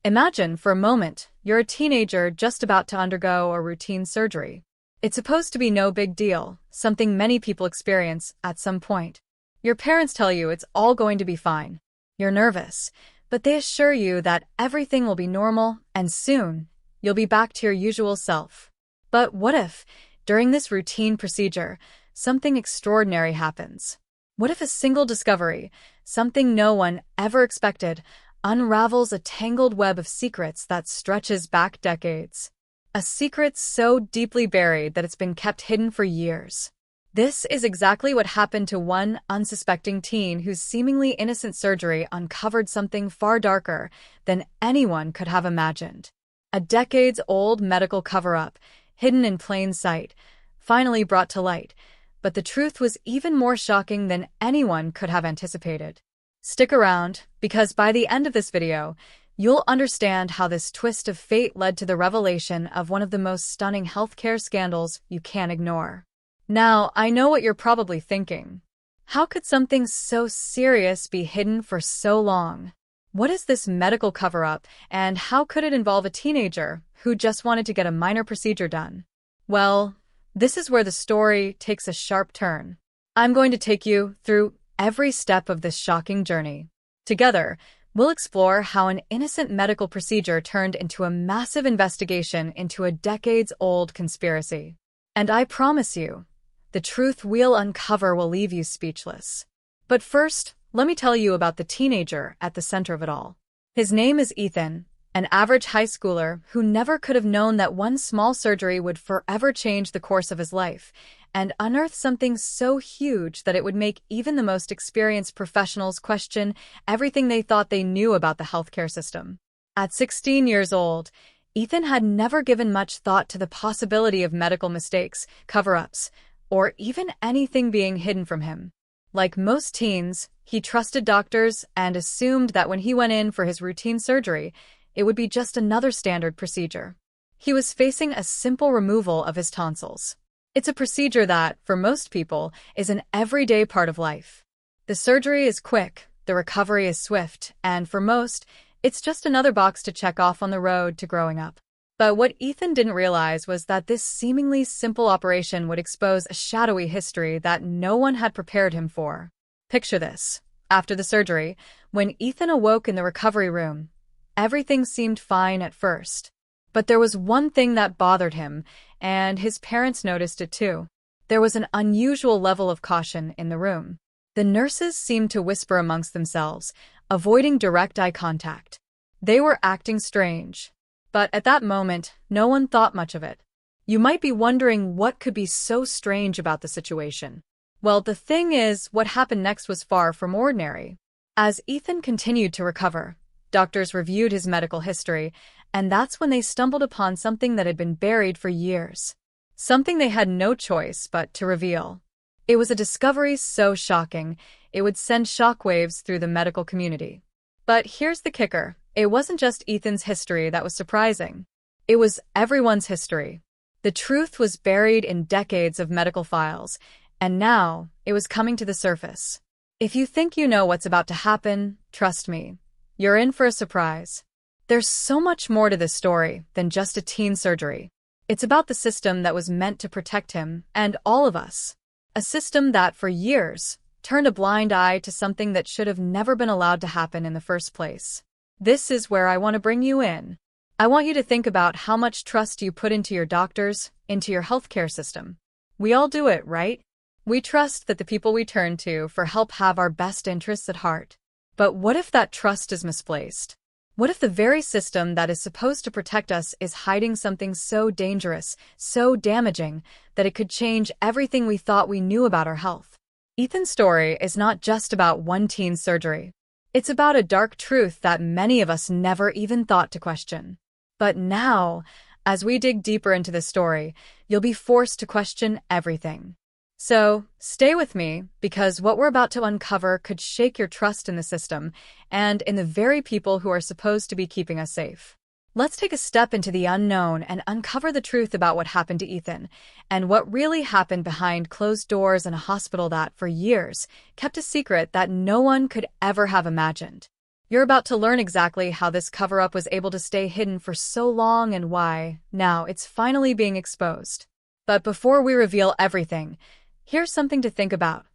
Imagine, for a moment, you're a teenager just about to undergo a routine surgery. It's supposed to be no big deal, something many people experience at some point. Your parents tell you it's all going to be fine. You're nervous, but they assure you that everything will be normal, and soon, you'll be back to your usual self. But what if, during this routine procedure, something extraordinary happens? What if a single discovery, something no one ever expected, unravels a tangled web of secrets that stretches back decades? A secret so deeply buried that it's been kept hidden for years. This is exactly what happened to one unsuspecting teen whose seemingly innocent surgery uncovered something far darker than anyone could have imagined. A decades-old medical cover-up, hidden in plain sight, finally brought to light, but the truth was even more shocking than anyone could have anticipated. Stick around, because by the end of this video, you'll understand how this twist of fate led to the revelation of one of the most stunning healthcare scandals you can't ignore. Now, I know what you're probably thinking. How could something so serious be hidden for so long? What is this medical cover-up, and how could it involve a teenager who just wanted to get a minor procedure done? Well, this is where the story takes a sharp turn. I'm going to take you through every step of this shocking journey. Together, we'll explore how an innocent medical procedure turned into a massive investigation into a decades-old conspiracy. And I promise you, the truth we'll uncover will leave you speechless. But first, let me tell you about the teenager at the center of it all. His name is Ethan, an average high schooler who never could have known that one small surgery would forever change the course of his life and unearth something so huge that it would make even the most experienced professionals question everything they thought they knew about the healthcare system. At 16 years old, Ethan had never given much thought to the possibility of medical mistakes, cover-ups, or even anything being hidden from him. Like most teens, he trusted doctors and assumed that when he went in for his routine surgery, it would be just another standard procedure. He was facing a simple removal of his tonsils. It's a procedure that, for most people, is an everyday part of life. The surgery is quick, the recovery is swift, and for most, it's just another box to check off on the road to growing up. But what Ethan didn't realize was that this seemingly simple operation would expose a shadowy history that no one had prepared him for. Picture this. After the surgery, when Ethan awoke in the recovery room, everything seemed fine at first. But there was one thing that bothered him, and his parents noticed it too. There was an unusual level of caution in the room. The nurses seemed to whisper amongst themselves, avoiding direct eye contact. They were acting strange. But at that moment, no one thought much of it. You might be wondering what could be so strange about the situation. Well, the thing is, what happened next was far from ordinary. As Ethan continued to recover, doctors reviewed his medical history, and that's when they stumbled upon something that had been buried for years. Something they had no choice but to reveal. It was a discovery so shocking, it would send shockwaves through the medical community. But here's the kicker. It wasn't just Ethan's history that was surprising. It was everyone's history. The truth was buried in decades of medical files, and now it was coming to the surface. If you think you know what's about to happen, trust me, you're in for a surprise. There's so much more to this story than just a teen surgery. It's about the system that was meant to protect him and all of us. A system that, for years, turned a blind eye to something that should have never been allowed to happen in the first place. This is where I want to bring you in. I want you to think about how much trust you put into your doctors, into your healthcare system. We all do it, right? We trust that the people we turn to for help have our best interests at heart. But what if that trust is misplaced? What if the very system that is supposed to protect us is hiding something so dangerous, so damaging, that it could change everything we thought we knew about our health? Ethan's story is not just about one teen's surgery. It's about a dark truth that many of us never even thought to question. But now, as we dig deeper into this story, you'll be forced to question everything. So, stay with me, because what we're about to uncover could shake your trust in the system and in the very people who are supposed to be keeping us safe. Let's take a step into the unknown and uncover the truth about what happened to Ethan and what really happened behind closed doors in a hospital that, for years, kept a secret that no one could ever have imagined. You're about to learn exactly how this cover-up was able to stay hidden for so long and why, now, it's finally being exposed. But before we reveal everything, here's something to think about.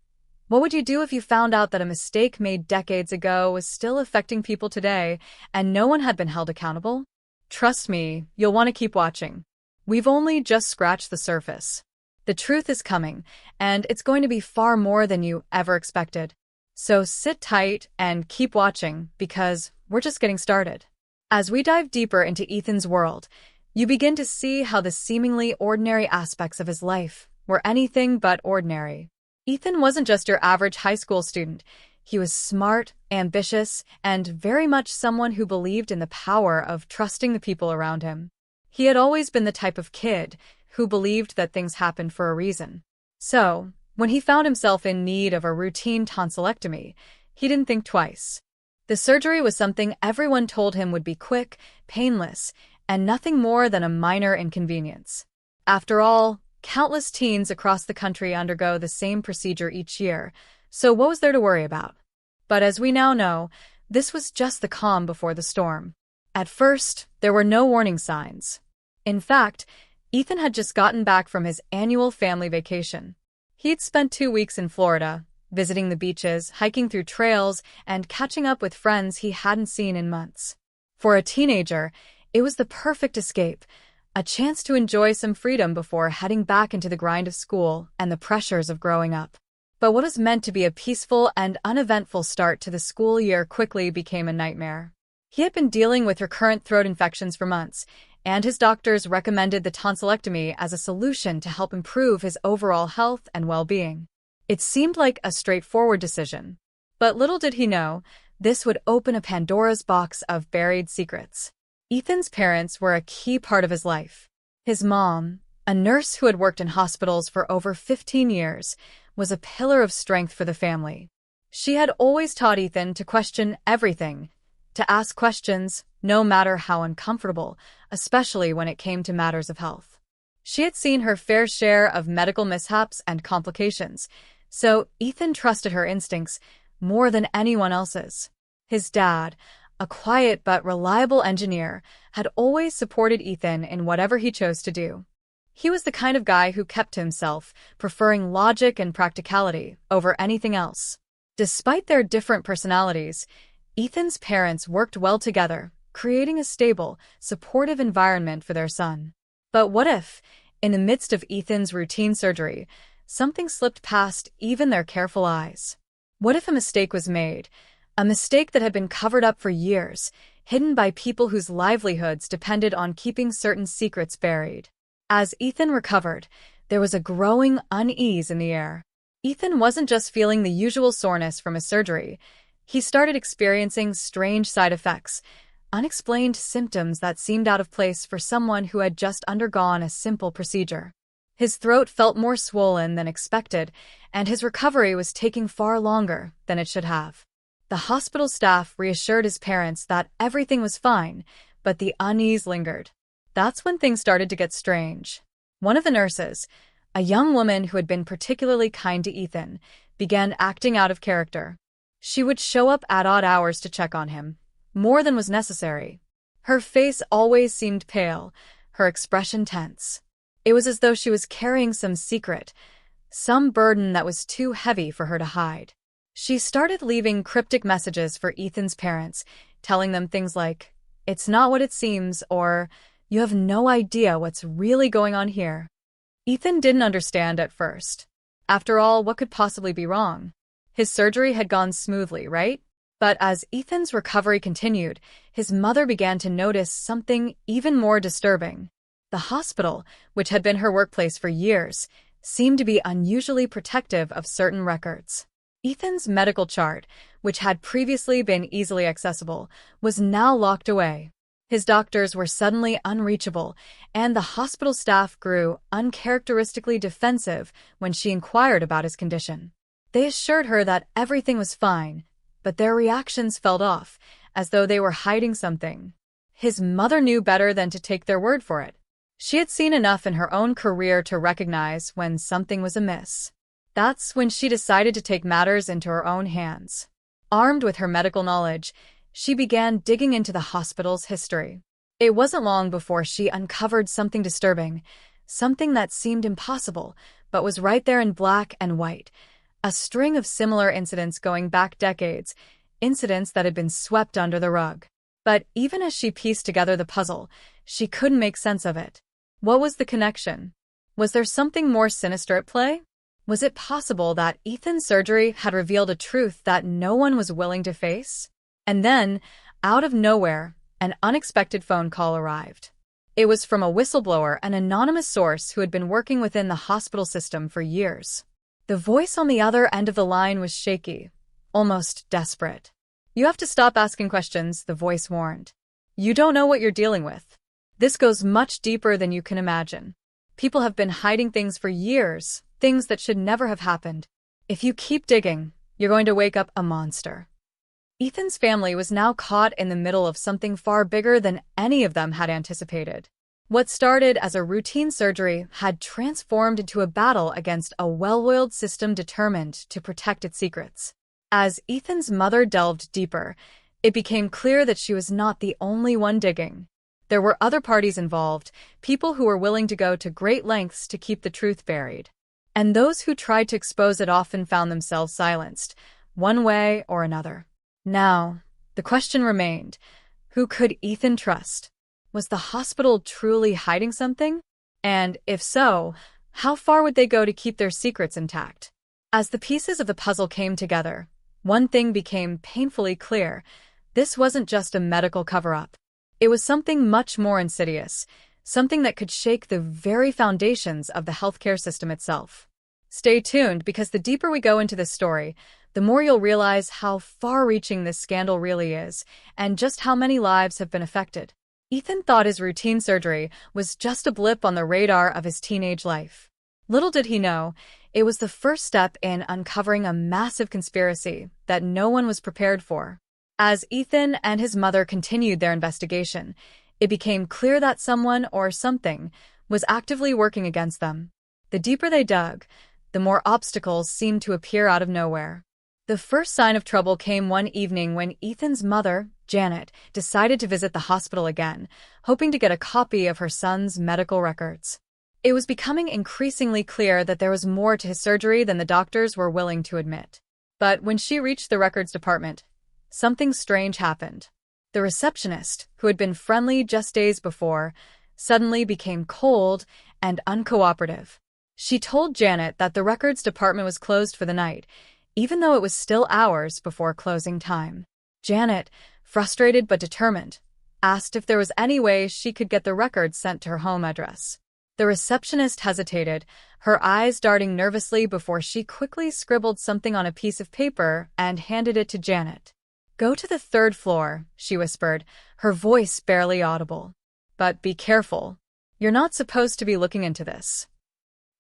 What would you do if you found out that a mistake made decades ago was still affecting people today and no one had been held accountable? Trust me, you'll want to keep watching. We've only just scratched the surface. The truth is coming, and it's going to be far more than you ever expected. So sit tight and keep watching, because we're just getting started. As we dive deeper into Ethan's world, you begin to see how the seemingly ordinary aspects of his life were anything but ordinary. Ethan wasn't just your average high school student. He was smart, ambitious, and very much someone who believed in the power of trusting the people around him. He had always been the type of kid who believed that things happened for a reason. So, when he found himself in need of a routine tonsillectomy, he didn't think twice. The surgery was something everyone told him would be quick, painless, and nothing more than a minor inconvenience. After all, countless teens across the country undergo the same procedure each year, so what was there to worry about? But as we now know, this was just the calm before the storm. At first, there were no warning signs. In fact, Ethan had just gotten back from his annual family vacation. He'd spent 2 weeks in Florida, visiting the beaches, hiking through trails, and catching up with friends he hadn't seen in months. For a teenager, it was the perfect escape, a chance to enjoy some freedom before heading back into the grind of school and the pressures of growing up. But what was meant to be a peaceful and uneventful start to the school year quickly became a nightmare. He had been dealing with recurrent throat infections for months, and his doctors recommended the tonsillectomy as a solution to help improve his overall health and well-being. It seemed like a straightforward decision. But little did he know, this would open a Pandora's box of buried secrets. Ethan's parents were a key part of his life. His mom, a nurse who had worked in hospitals for over 15 years, was a pillar of strength for the family. She had always taught Ethan to question everything, to ask questions, no matter how uncomfortable, especially when it came to matters of health. She had seen her fair share of medical mishaps and complications, so Ethan trusted her instincts more than anyone else's. His dad, a quiet but reliable engineer, had always supported Ethan in whatever he chose to do. He was the kind of guy who kept to himself, preferring logic and practicality over anything else. Despite their different personalities, Ethan's parents worked well together, creating a stable, supportive environment for their son. But what if, in the midst of Ethan's routine surgery, something slipped past even their careful eyes? What if a mistake was made? A mistake that had been covered up for years, hidden by people whose livelihoods depended on keeping certain secrets buried. As Ethan recovered, there was a growing unease in the air. Ethan wasn't just feeling the usual soreness from his surgery. He started experiencing strange side effects, unexplained symptoms that seemed out of place for someone who had just undergone a simple procedure. His throat felt more swollen than expected, and his recovery was taking far longer than it should have. The hospital staff reassured his parents that everything was fine, but the unease lingered. That's when things started to get strange. One of the nurses, a young woman who had been particularly kind to Ethan, began acting out of character. She would show up at odd hours to check on him, more than was necessary. Her face always seemed pale, her expression tense. It was as though she was carrying some secret, some burden that was too heavy for her to hide. She started leaving cryptic messages for Ethan's parents, telling them things like, "It's not what it seems," or "You have no idea what's really going on here." Ethan didn't understand at first. After all, what could possibly be wrong? His surgery had gone smoothly, right? But as Ethan's recovery continued, his mother began to notice something even more disturbing. The hospital, which had been her workplace for years, seemed to be unusually protective of certain records. Ethan's medical chart, which had previously been easily accessible, was now locked away. His doctors were suddenly unreachable, and the hospital staff grew uncharacteristically defensive when she inquired about his condition. They assured her that everything was fine, but their reactions felt off, as though they were hiding something. His mother knew better than to take their word for it. She had seen enough in her own career to recognize when something was amiss. That's when she decided to take matters into her own hands. Armed with her medical knowledge, She began digging into the hospital's history. It wasn't long before she uncovered something disturbing, something that seemed impossible, but was right there in black and white. A string of similar incidents going back decades, incidents that had been swept under the rug. But even as she pieced together the puzzle, she couldn't make sense of it. What was the connection? Was there something more sinister at play? Was it possible that Ethan's surgery had revealed a truth that no one was willing to face? And then, out of nowhere, an unexpected phone call arrived. It was from a whistleblower, an anonymous source who had been working within the hospital system for years. The voice on the other end of the line was shaky, almost desperate. "You have to stop asking questions," the voice warned. "You don't know what you're dealing with. This goes much deeper than you can imagine. People have been hiding things for years, things that should never have happened. If you keep digging, you're going to wake up a monster." Ethan's family was now caught in the middle of something far bigger than any of them had anticipated. What started as a routine surgery had transformed into a battle against a well-oiled system determined to protect its secrets. As Ethan's mother delved deeper, it became clear that she was not the only one digging. There were other parties involved, people who were willing to go to great lengths to keep the truth buried. And those who tried to expose it often found themselves silenced, one way or another. Now, the question remained, who could Ethan trust? Was the hospital truly hiding something? And if so, how far would they go to keep their secrets intact? As the pieces of the puzzle came together, one thing became painfully clear. This wasn't just a medical cover-up. It was something much more insidious, something that could shake the very foundations of the healthcare system itself. Stay tuned, because the deeper we go into this story, the more you'll realize how far-reaching this scandal really is, and just how many lives have been affected. Ethan thought his routine surgery was just a blip on the radar of his teenage life. Little did he know, it was the first step in uncovering a massive conspiracy that no one was prepared for. As Ethan and his mother continued their investigation, it became clear that someone or something was actively working against them. The deeper they dug, the more obstacles seemed to appear out of nowhere. The first sign of trouble came one evening when Ethan's mother, Janet, decided to visit the hospital again, hoping to get a copy of her son's medical records. It was becoming increasingly clear that there was more to his surgery than the doctors were willing to admit. But when she reached the records department, something strange happened. The receptionist, who had been friendly just days before, suddenly became cold and uncooperative. She told Janet that the records department was closed for the night, even though it was still hours before closing time. Janet, frustrated but determined, asked if there was any way she could get the records sent to her home address. The receptionist hesitated, her eyes darting nervously before she quickly scribbled something on a piece of paper and handed it to Janet. "Go to the 3rd floor," she whispered, her voice barely audible. "But be careful. You're not supposed to be looking into this."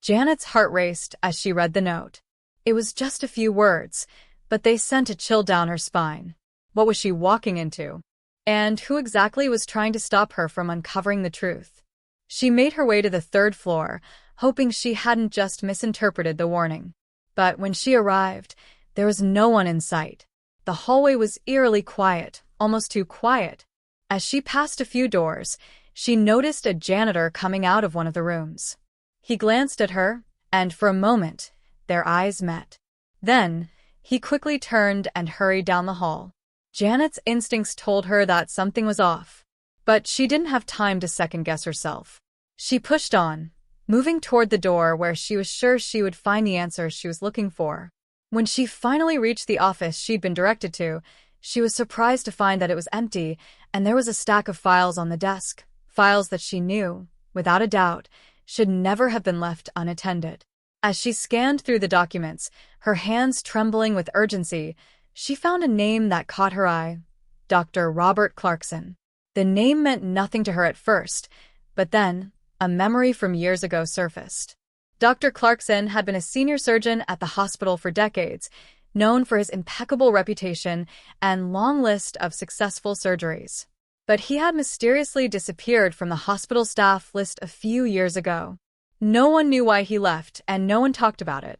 Janet's heart raced as she read the note. It was just a few words, but they sent a chill down her spine. What was she walking into? And who exactly was trying to stop her from uncovering the truth? She made her way to the 3rd floor, hoping she hadn't just misinterpreted the warning. But when she arrived, there was no one in sight. The hallway was eerily quiet, almost too quiet. As she passed a few doors, she noticed a janitor coming out of one of the rooms. He glanced at her, and for a moment, their eyes met. Then, he quickly turned and hurried down the hall. Janet's instincts told her that something was off, but she didn't have time to second-guess herself. She pushed on, moving toward the door where she was sure she would find the answers she was looking for. When she finally reached the office she'd been directed to, she was surprised to find that it was empty, and there was a stack of files on the desk, files that she knew, without a doubt, should never have been left unattended. As she scanned through the documents, her hands trembling with urgency, she found a name that caught her eye: Dr. Robert Clarkson. The name meant nothing to her at first, but then, a memory from years ago surfaced. Dr. Clarkson had been a senior surgeon at the hospital for decades, known for his impeccable reputation and long list of successful surgeries. But he had mysteriously disappeared from the hospital staff list a few years ago. No one knew why he left, and no one talked about it.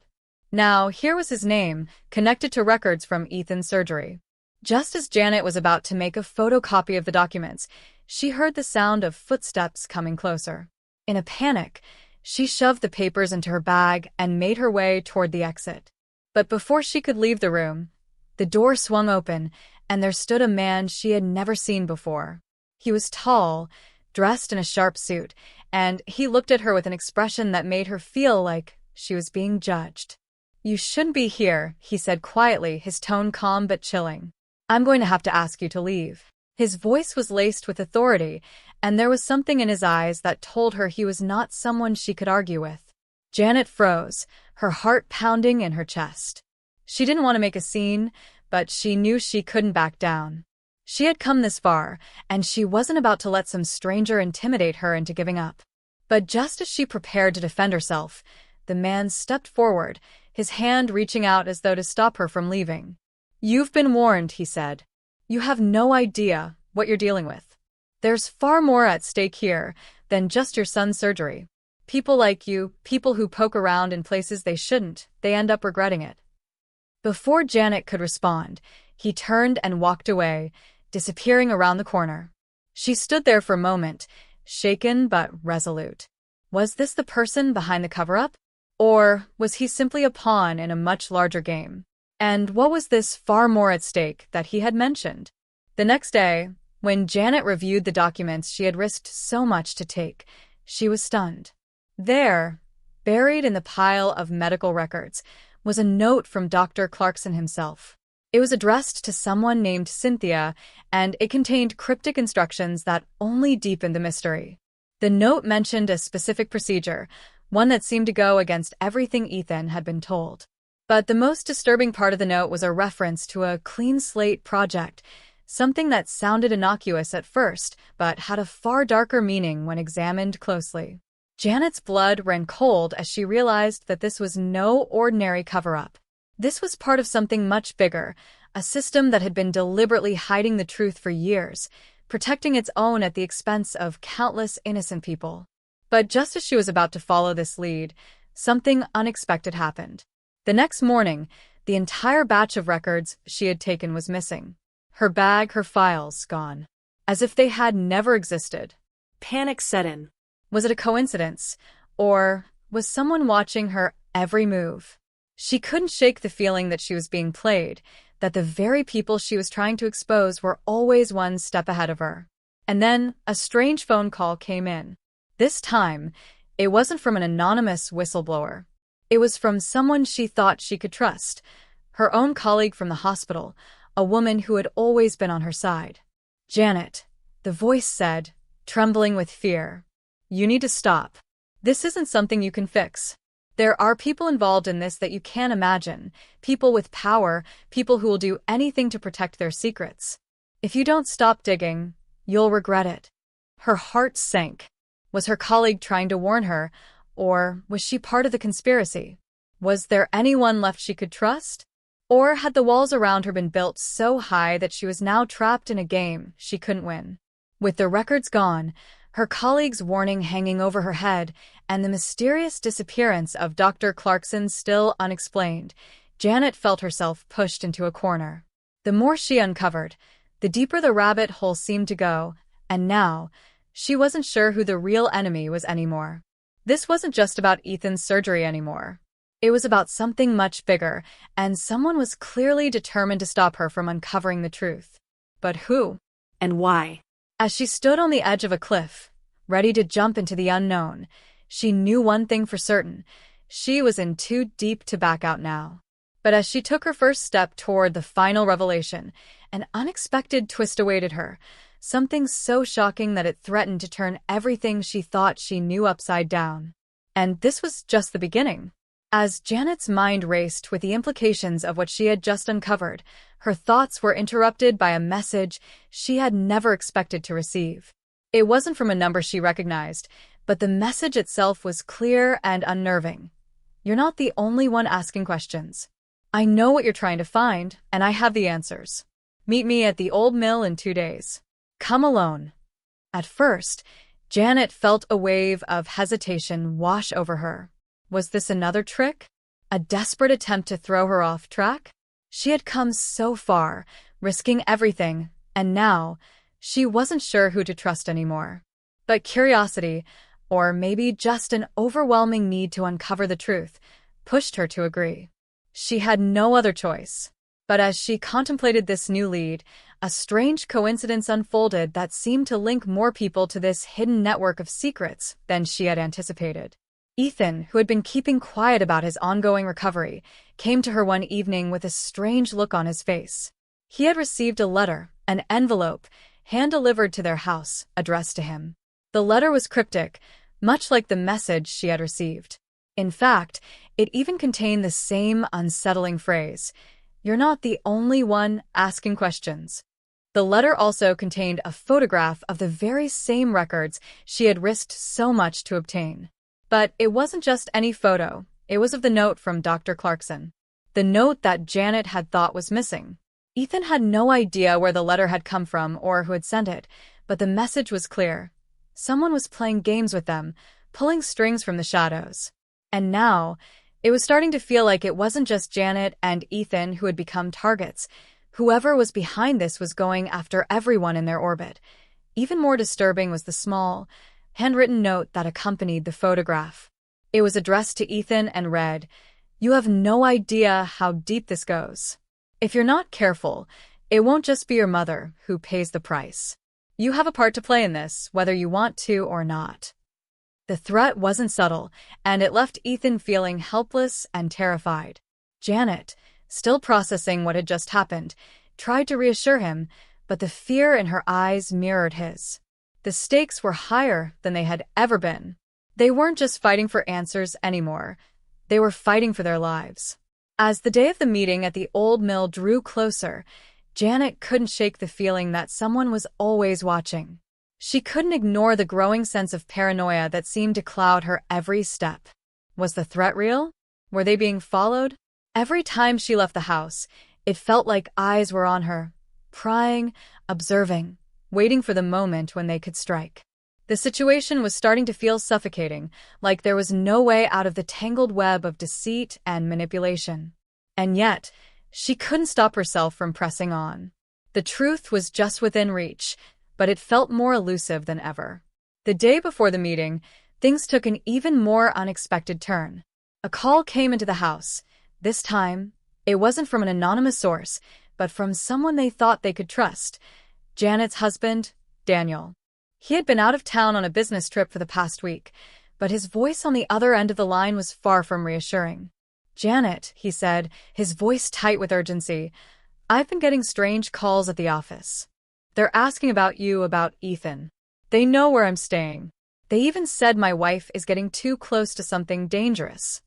Now, here was his name, connected to records from Ethan's surgery. Just as Janet was about to make a photocopy of the documents, she heard the sound of footsteps coming closer. In a panic, she shoved the papers into her bag and made her way toward the exit. But before she could leave the room, the door swung open, and there stood a man she had never seen before. He was tall, dressed in a sharp suit, and he looked at her with an expression that made her feel like she was being judged. "You shouldn't be here," he said quietly, his tone calm but chilling. "I'm going to have to ask you to leave." His voice was laced with authority, and there was something in his eyes that told her he was not someone she could argue with. Janet froze, her heart pounding in her chest. She didn't want to make a scene, but she knew she couldn't back down. She had come this far, and she wasn't about to let some stranger intimidate her into giving up. But just as she prepared to defend herself, the man stepped forward, his hand reaching out as though to stop her from leaving. "You've been warned," he said. "You have no idea what you're dealing with. There's far more at stake here than just your son's surgery. People like you, people who poke around in places they shouldn't, they end up regretting it." Before Janet could respond, he turned and walked away, disappearing around the corner. She stood there for a moment, shaken but resolute. Was this the person behind the cover-up? Or was he simply a pawn in a much larger game? And what was this far more at stake that he had mentioned? The next day, when Janet reviewed the documents she had risked so much to take, she was stunned. There, buried in the pile of medical records, was a note from Dr. Clarkson himself. It was addressed to someone named Cynthia, and it contained cryptic instructions that only deepened the mystery. The note mentioned a specific procedure, one that seemed to go against everything Ethan had been told. But the most disturbing part of the note was a reference to a clean slate project, something that sounded innocuous at first, but had a far darker meaning when examined closely. Janet's blood ran cold as she realized that this was no ordinary cover-up. This was part of something much bigger, a system that had been deliberately hiding the truth for years, protecting its own at the expense of countless innocent people. But just as she was about to follow this lead, something unexpected happened. The next morning, the entire batch of records she had taken was missing. Her bag, her files, gone. As if they had never existed. Panic set in. Was it a coincidence? Or was someone watching her every move? She couldn't shake the feeling that she was being played, that the very people she was trying to expose were always one step ahead of her. And then a strange phone call came in. This time, it wasn't from an anonymous whistleblower. It was from someone she thought she could trust, her own colleague from the hospital, a woman who had always been on her side. "Janet," the voice said, trembling with fear. "You need to stop. This isn't something you can fix. There are people involved in this that you can't imagine, people with power, people who will do anything to protect their secrets. If you don't stop digging, you'll regret it." Her heart sank. Was her colleague trying to warn her, or was she part of the conspiracy? Was there anyone left she could trust? Or had the walls around her been built so high that she was now trapped in a game she couldn't win? With the records gone, her colleague's warning hanging over her head, and the mysterious disappearance of Dr. Clarkson still unexplained, Janet felt herself pushed into a corner. The more she uncovered, the deeper the rabbit hole seemed to go, and now, she wasn't sure who the real enemy was anymore. This wasn't just about Ethan's surgery anymore. It was about something much bigger, and someone was clearly determined to stop her from uncovering the truth. But who? And why? As she stood on the edge of a cliff, ready to jump into the unknown, she knew one thing for certain. She was in too deep to back out now. But as she took her first step toward the final revelation, an unexpected twist awaited her, something so shocking that it threatened to turn everything she thought she knew upside down. And this was just the beginning. As Janet's mind raced with the implications of what she had just uncovered, her thoughts were interrupted by a message she had never expected to receive. It wasn't from a number she recognized, but the message itself was clear and unnerving. "You're not the only one asking questions. I know what you're trying to find, and I have the answers. Meet me at the old mill in 2 days. Come alone." At first, Janet felt a wave of hesitation wash over her. Was this another trick? A desperate attempt to throw her off track? She had come so far, risking everything, and now, she wasn't sure who to trust anymore. But curiosity, or maybe just an overwhelming need to uncover the truth, pushed her to agree. She had no other choice. But as she contemplated this new lead, a strange coincidence unfolded that seemed to link more people to this hidden network of secrets than she had anticipated. Ethan, who had been keeping quiet about his ongoing recovery, came to her one evening with a strange look on his face. He had received a letter, an envelope, hand-delivered to their house, addressed to him. The letter was cryptic, much like the message she had received. In fact, it even contained the same unsettling phrase, "You're not the only one asking questions." The letter also contained a photograph of the very same records she had risked so much to obtain. But it wasn't just any photo, it was of the note from Dr. Clarkson. The note that Janet had thought was missing. Ethan had no idea where the letter had come from or who had sent it, but the message was clear. Someone was playing games with them, pulling strings from the shadows. And now, it was starting to feel like it wasn't just Janet and Ethan who had become targets. Whoever was behind this was going after everyone in their orbit. Even more disturbing was the small, handwritten note that accompanied the photograph. It was addressed to Ethan and read, "You have no idea how deep this goes. If you're not careful, it won't just be your mother who pays the price. You have a part to play in this, whether you want to or not." The threat wasn't subtle, and it left Ethan feeling helpless and terrified. Janet, still processing what had just happened, tried to reassure him, but the fear in her eyes mirrored his. The stakes were higher than they had ever been. They weren't just fighting for answers anymore. They were fighting for their lives. As the day of the meeting at the old mill drew closer, Janet couldn't shake the feeling that someone was always watching. She couldn't ignore the growing sense of paranoia that seemed to cloud her every step. Was the threat real? Were they being followed? Every time she left the house, it felt like eyes were on her, prying, observing, waiting for the moment when they could strike. The situation was starting to feel suffocating, like there was no way out of the tangled web of deceit and manipulation. And yet, she couldn't stop herself from pressing on. The truth was just within reach, but it felt more elusive than ever. The day before the meeting, things took an even more unexpected turn. A call came into the house. This time, it wasn't from an anonymous source, but from someone they thought they could trust. Janet's husband, Daniel. He had been out of town on a business trip for the past week, but his voice on the other end of the line was far from reassuring. "Janet," he said, his voice tight with urgency, "I've been getting strange calls at the office. They're asking about you, about Ethan. They know where I'm staying. They even said my wife is getting too close to something dangerous."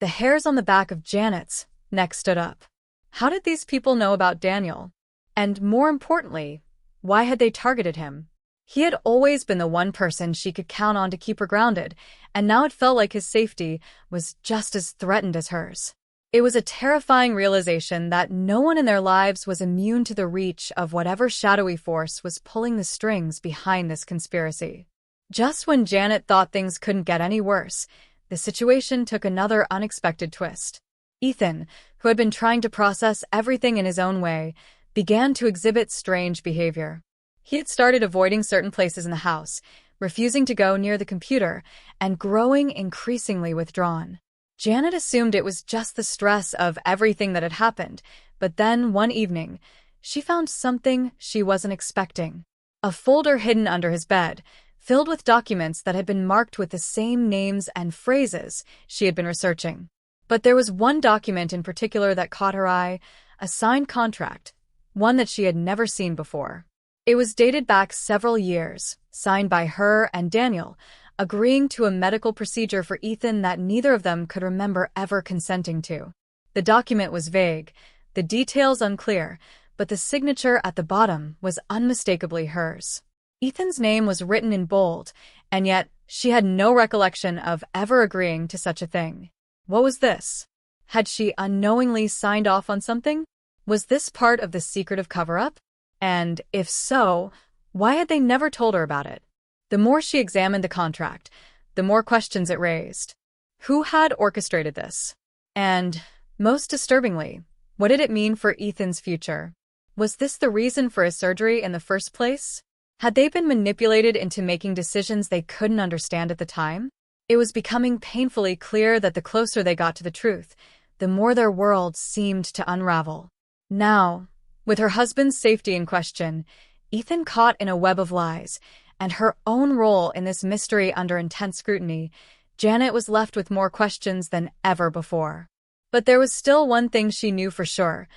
The hairs on the back of Janet's neck stood up. How did these people know about Daniel? And more importantly, why had they targeted him? He had always been the one person she could count on to keep her grounded, and now it felt like his safety was just as threatened as hers. It was a terrifying realization that no one in their lives was immune to the reach of whatever shadowy force was pulling the strings behind this conspiracy. Just when Janet thought things couldn't get any worse, the situation took another unexpected twist. Ethan, who had been trying to process everything in his own way, began to exhibit strange behavior. He had started avoiding certain places in the house, refusing to go near the computer, and growing increasingly withdrawn. Janet assumed it was just the stress of everything that had happened, but then, one evening, she found something she wasn't expecting. A folder hidden under his bed, filled with documents that had been marked with the same names and phrases she had been researching. But there was one document in particular that caught her eye, a signed contract, one that she had never seen before. It was dated back several years, signed by her and Daniel, agreeing to a medical procedure for Ethan that neither of them could remember ever consenting to. The document was vague, the details unclear, but the signature at the bottom was unmistakably hers. Ethan's name was written in bold, and yet she had no recollection of ever agreeing to such a thing. What was this? Had she unknowingly signed off on something? Was this part of the secretive cover-up? And if so, why had they never told her about it? The more she examined the contract, the more questions it raised. Who had orchestrated this? And, most disturbingly, what did it mean for Ethan's future? Was this the reason for his surgery in the first place? Had they been manipulated into making decisions they couldn't understand at the time? It was becoming painfully clear that the closer they got to the truth, the more their world seemed to unravel. Now, with her husband's safety in question, Ethan caught in a web of lies, and her own role in this mystery under intense scrutiny, Janet was left with more questions than ever before. But there was still one thing she knew for sure.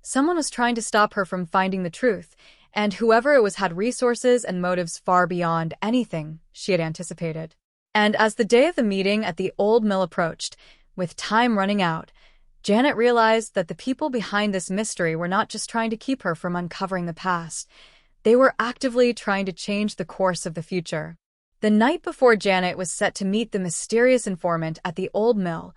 Someone was trying to stop her from finding the truth, and whoever it was had resources and motives far beyond anything she had anticipated. And as the day of the meeting at the old mill approached, with time running out, Janet realized that the people behind this mystery were not just trying to keep her from uncovering the past. They were actively trying to change the course of the future. The night before Janet was set to meet the mysterious informant at the old mill,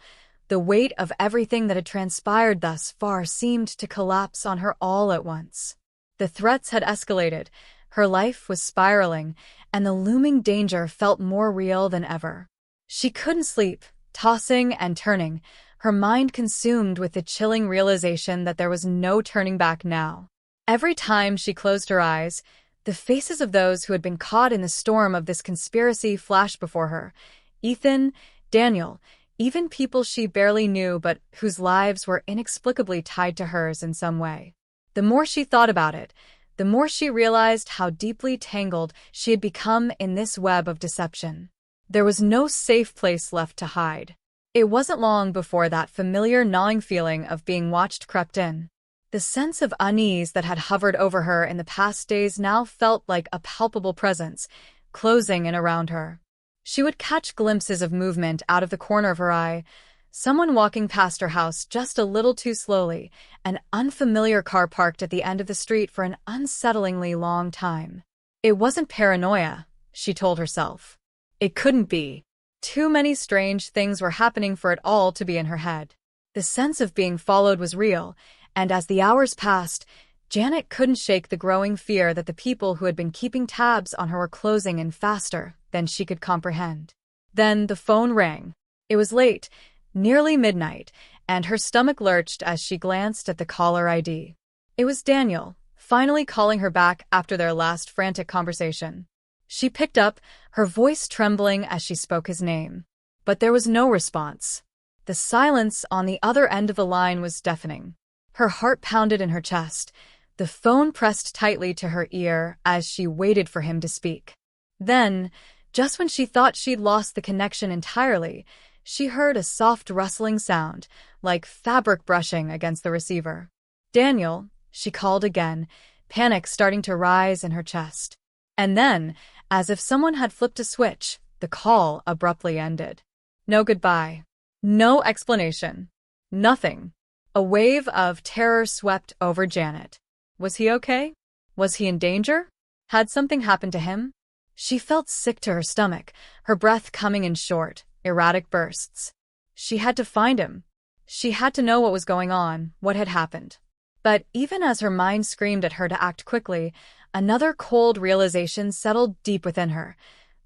the weight of everything that had transpired thus far seemed to collapse on her all at once. The threats had escalated, her life was spiraling, and the looming danger felt more real than ever. She couldn't sleep, tossing and turning, her mind consumed with the chilling realization that there was no turning back now. Every time she closed her eyes, the faces of those who had been caught in the storm of this conspiracy flashed before her. Ethan, Daniel, even people she barely knew but whose lives were inexplicably tied to hers in some way. The more she thought about it, the more she realized how deeply tangled she had become in this web of deception. There was no safe place left to hide. It wasn't long before that familiar gnawing feeling of being watched crept in. The sense of unease that had hovered over her in the past days now felt like a palpable presence, closing in around her. She would catch glimpses of movement out of the corner of her eye, someone walking past her house just a little too slowly, an unfamiliar car parked at the end of the street for an unsettlingly long time. It wasn't paranoia, she told herself. It couldn't be. Too many strange things were happening for it all to be in her head. The sense of being followed was real, and as the hours passed, Janet couldn't shake the growing fear that the people who had been keeping tabs on her were closing in faster than she could comprehend. Then the phone rang. It was late, nearly midnight, and her stomach lurched as she glanced at the caller ID. It was Daniel, finally calling her back after their last frantic conversation. She picked up, her voice trembling as she spoke his name. But there was no response. The silence on the other end of the line was deafening. Her heart pounded in her chest, the phone pressed tightly to her ear as she waited for him to speak. Then, just when she thought she'd lost the connection entirely, she heard a soft rustling sound, like fabric brushing against the receiver. "Daniel," she called again, panic starting to rise in her chest. And then, as if someone had flipped a switch, the call abruptly ended. No goodbye. No explanation. Nothing. A wave of terror swept over Janet. Was he okay? Was he in danger? Had something happened to him? She felt sick to her stomach, her breath coming in short, erratic bursts. She had to find him. She had to know what was going on, what had happened. But even as her mind screamed at her to act quickly, another cold realization settled deep within her.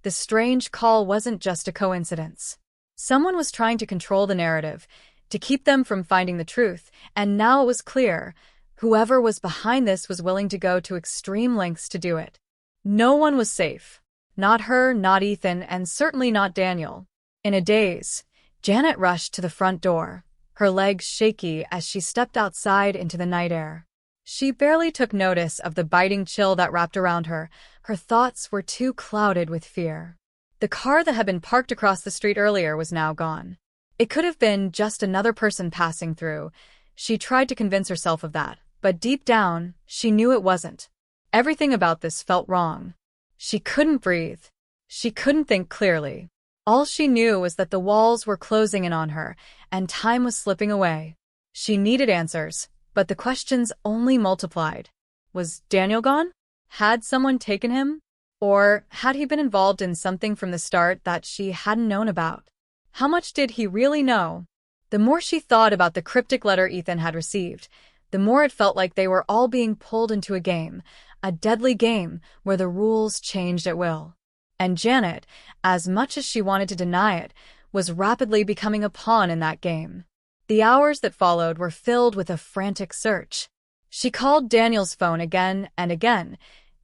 The strange call wasn't just a coincidence. Someone was trying to control the narrative, to keep them from finding the truth, and now it was clear, whoever was behind this was willing to go to extreme lengths to do it. No one was safe. Not her, not Ethan, and certainly not Daniel. In a daze, Janet rushed to the front door, her legs shaky as she stepped outside into the night air. She barely took notice of the biting chill that wrapped around her. Her thoughts were too clouded with fear. The car that had been parked across the street earlier was now gone. It could have been just another person passing through. She tried to convince herself of that, but deep down, she knew it wasn't. Everything about this felt wrong. She couldn't breathe. She couldn't think clearly. All she knew was that the walls were closing in on her, and time was slipping away. She needed answers, but the questions only multiplied. Was Daniel gone? Had someone taken him? Or had he been involved in something from the start that she hadn't known about? How much did he really know? The more she thought about the cryptic letter Ethan had received, the more it felt like they were all being pulled into a game, a deadly game where the rules changed at will. And Janet, as much as she wanted to deny it, was rapidly becoming a pawn in that game. The hours that followed were filled with a frantic search. She called Daniel's phone again and again,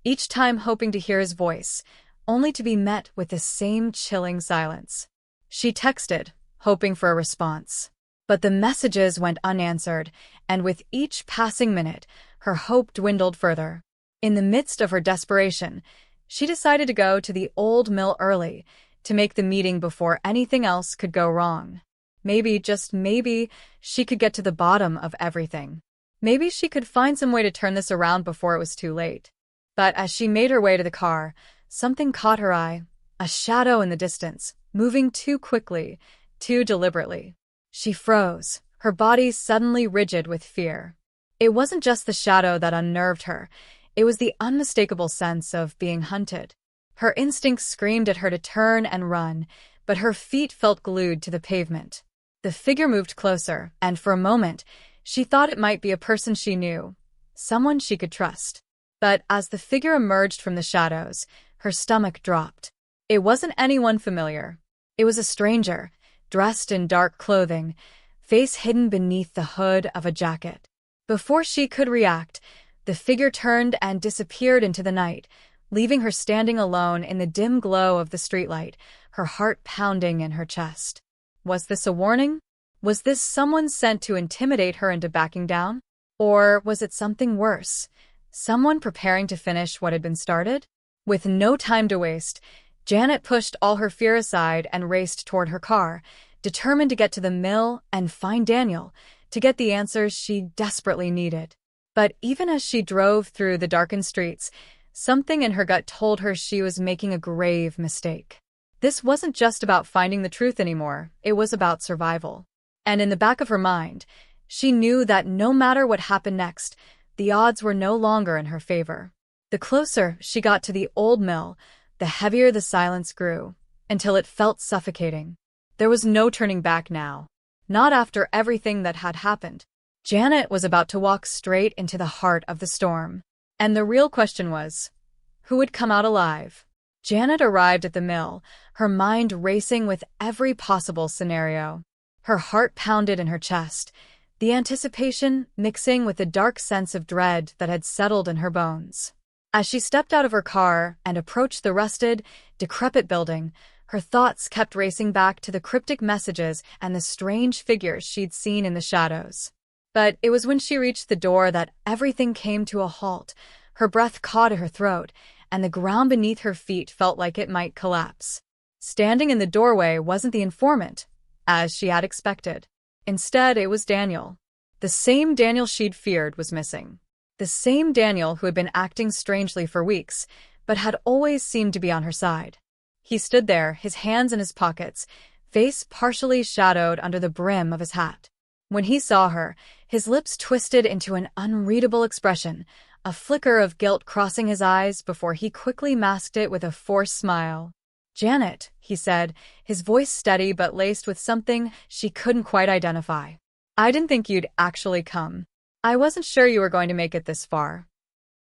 each time hoping to hear his voice, only to be met with the same chilling silence. She texted, hoping for a response. But the messages went unanswered, and with each passing minute, her hope dwindled further. In the midst of her desperation, she decided to go to the old mill early to make the meeting before anything else could go wrong. Maybe, just maybe, she could get to the bottom of everything. Maybe she could find some way to turn this around before it was too late. But as she made her way to the car, something caught her eye, a shadow in the distance, moving too quickly, too deliberately. She froze, her body suddenly rigid with fear. It wasn't just the shadow that unnerved her, it was the unmistakable sense of being hunted. Her instincts screamed at her to turn and run, but her feet felt glued to the pavement. The figure moved closer, and for a moment, she thought it might be a person she knew, someone she could trust. But as the figure emerged from the shadows, her stomach dropped. It wasn't anyone familiar. It was a stranger, dressed in dark clothing, face hidden beneath the hood of a jacket. Before she could react, the figure turned and disappeared into the night, leaving her standing alone in the dim glow of the streetlight, her heart pounding in her chest. Was this a warning? Was this someone sent to intimidate her into backing down? Or was it something worse? Someone preparing to finish what had been started? With no time to waste, Janet pushed all her fear aside and raced toward her car, determined to get to the mill and find Daniel, to get the answers she desperately needed. But even as she drove through the darkened streets, something in her gut told her she was making a grave mistake. This wasn't just about finding the truth anymore, it was about survival. And in the back of her mind, she knew that no matter what happened next, the odds were no longer in her favor. The closer she got to the old mill, the heavier the silence grew, until it felt suffocating. There was no turning back now. Not after everything that had happened. Janet was about to walk straight into the heart of the storm. And the real question was, who would come out alive? Janet arrived at the mill, her mind racing with every possible scenario. Her heart pounded in her chest, the anticipation mixing with the dark sense of dread that had settled in her bones. As she stepped out of her car and approached the rusted, decrepit building, her thoughts kept racing back to the cryptic messages and the strange figures she'd seen in the shadows. But it was when she reached the door that everything came to a halt. Her breath caught at her throat, and the ground beneath her feet felt like it might collapse. Standing in the doorway wasn't the informant, as she had expected. Instead, it was Daniel. The same Daniel she'd feared was missing. The same Daniel who had been acting strangely for weeks, but had always seemed to be on her side. He stood there, his hands in his pockets, face partially shadowed under the brim of his hat. When he saw her, his lips twisted into an unreadable expression, a flicker of guilt crossing his eyes before he quickly masked it with a forced smile. "Janet," he said, his voice steady but laced with something she couldn't quite identify. "I didn't think you'd actually come. I wasn't sure you were going to make it this far."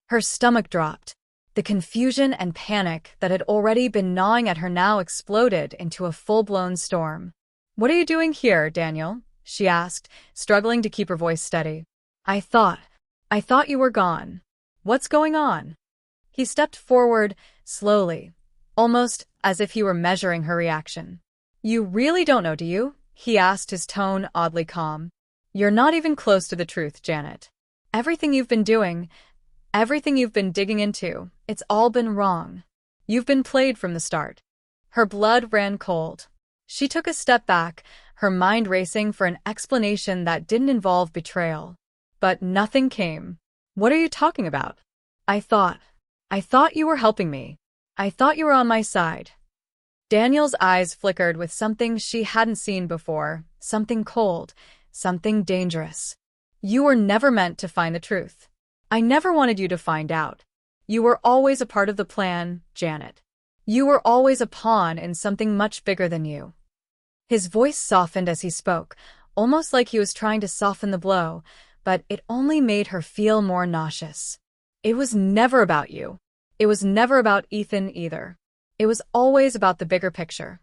Her stomach dropped. The confusion and panic that had already been gnawing at her now exploded into a full-blown storm. "What are you doing here, Daniel?" she asked, struggling to keep her voice steady. I thought you were gone. What's going on?" He stepped forward, slowly, almost as if he were measuring her reaction. "You really don't know, do you?" he asked, his tone oddly calm. "You're not even close to the truth, Janet. Everything you've been doing, everything you've been digging into, it's all been wrong. You've been played from the start." Her blood ran cold. She took a step back, her mind racing for an explanation that didn't involve betrayal. But nothing came. "What are you talking about?" I thought you were helping me. I thought you were on my side." Daniel's eyes flickered with something she hadn't seen before, something cold, something dangerous. "You were never meant to find the truth. I never wanted you to find out. You were always a part of the plan, Janet. You were always a pawn in something much bigger than you." His voice softened as he spoke, almost like he was trying to soften the blow, but it only made her feel more nauseous. "It was never about you. It was never about Ethan either. It was always about the bigger picture."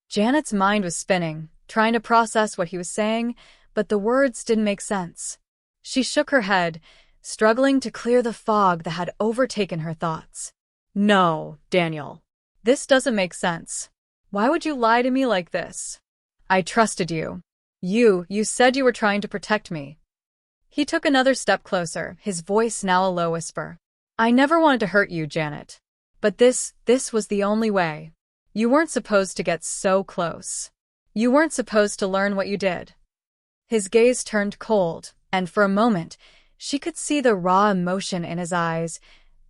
Janet's mind was spinning, trying to process what he was saying, but the words didn't make sense. She shook her head, struggling to clear the fog that had overtaken her thoughts. No, Daniel. This doesn't make sense. Why would you lie to me like this? I trusted you. You said you were trying to protect me. He took another step closer, his voice now a low whisper. I never wanted to hurt you, Janet. But this was the only way. You weren't supposed to get so close. You weren't supposed to learn what you did. His gaze turned cold, and for a moment, she could see the raw emotion in his eyes.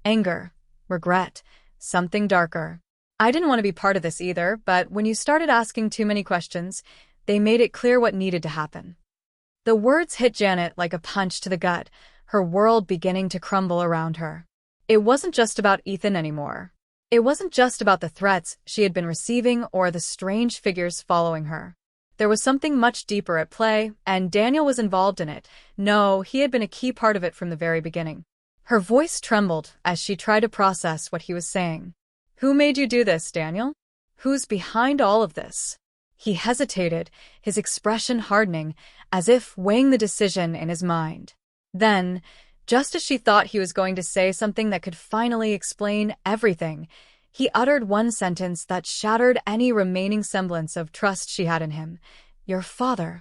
Anger, regret, something darker. I didn't want to be part of this either, but when you started asking too many questions, they made it clear what needed to happen. The words hit Janet like a punch to the gut, her world beginning to crumble around her. It wasn't just about Ethan anymore. It wasn't just about the threats she had been receiving or the strange figures following her. There was something much deeper at play, and Daniel was involved in it. No, he had been a key part of it from the very beginning. Her voice trembled as she tried to process what he was saying. Who made you do this, Daniel? Who's behind all of this? He hesitated, his expression hardening, as if weighing the decision in his mind. Then, just as she thought he was going to say something that could finally explain everything, he uttered one sentence that shattered any remaining semblance of trust she had in him. Your father.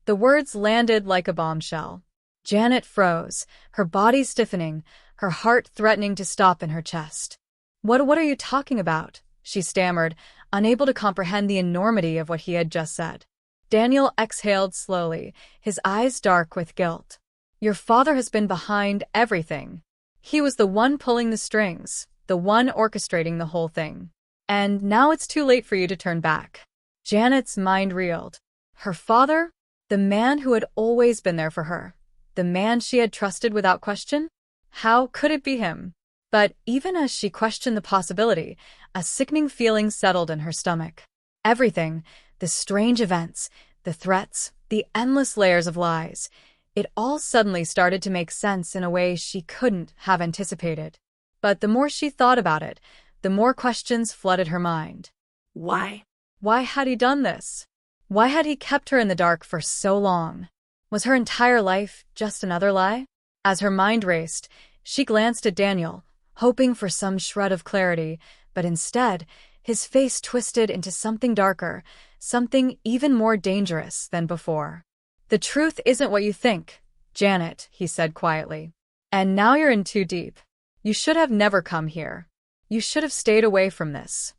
The words landed like a bombshell. Janet froze, her body stiffening, her heart threatening to stop in her chest. What are you talking about? She stammered, unable to comprehend the enormity of what he had just said. Daniel exhaled slowly, his eyes dark with guilt. Your father has been behind everything. He was the one pulling the strings, the one orchestrating the whole thing. And now it's too late for you to turn back. Janet's mind reeled. Her father? The man who had always been there for her. The man she had trusted without question? How could it be him? But even as she questioned the possibility, a sickening feeling settled in her stomach. Everything, the strange events, the threats, the endless layers of lies, it all suddenly started to make sense in a way she couldn't have anticipated. But the more she thought about it, the more questions flooded her mind. Why? Why had he done this? Why had he kept her in the dark for so long? Was her entire life just another lie? As her mind raced, she glanced at Daniel, hoping for some shred of clarity, but instead, his face twisted into something darker, something even more dangerous than before. The truth isn't what you think, Janet, he said quietly. And now you're in too deep. You should have never come here. You should have stayed away from this.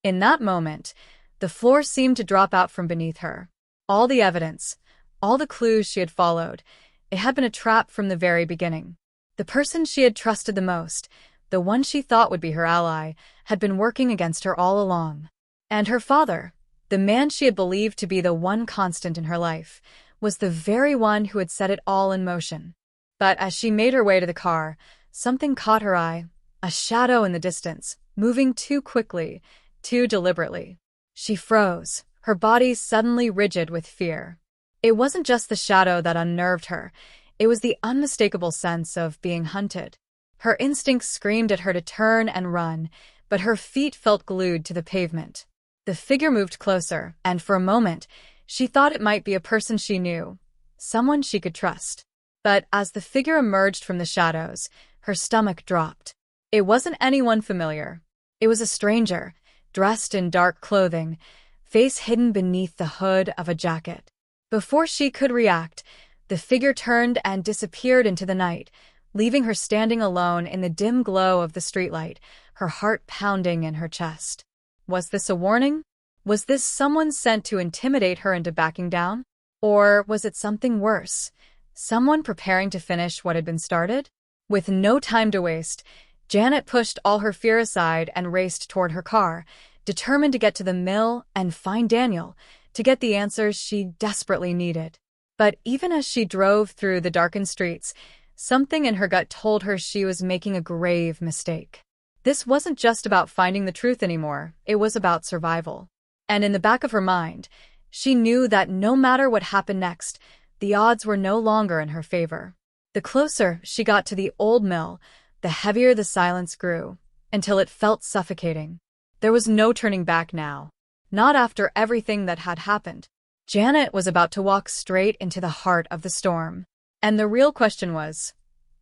In that moment, the floor seemed to drop out from beneath her. All the evidence, all the clues she had followed, it had been a trap from the very beginning. The person she had trusted the most, the one she thought would be her ally, had been working against her all along. And her father, the man she had believed to be the one constant in her life, was the very one who had set it all in motion. But as she made her way to the car, something caught her eye, a shadow in the distance, moving too quickly, too deliberately. She froze, her body suddenly rigid with fear. It wasn't just the shadow that unnerved her, it was the unmistakable sense of being hunted. Her instincts screamed at her to turn and run, but her feet felt glued to the pavement. The figure moved closer, and for a moment, she thought it might be a person she knew, someone she could trust. But as the figure emerged from the shadows, her stomach dropped. It wasn't anyone familiar. It was a stranger, dressed in dark clothing, face hidden beneath the hood of a jacket. Before she could react, the figure turned and disappeared into the night, leaving her standing alone in the dim glow of the streetlight, her heart pounding in her chest. Was this a warning? Was this someone sent to intimidate her into backing down? Or was it something worse? Someone preparing to finish what had been started? With no time to waste, Janet pushed all her fear aside and raced toward her car, determined to get to the mill and find Daniel, to get the answers she desperately needed. But even as she drove through the darkened streets, something in her gut told her she was making a grave mistake. This wasn't just about finding the truth anymore, it was about survival. And in the back of her mind, she knew that no matter what happened next, the odds were no longer in her favor. The closer she got to the old mill, the heavier the silence grew, until it felt suffocating. There was no turning back now. Not after everything that had happened. Janet was about to walk straight into the heart of the storm. And the real question was,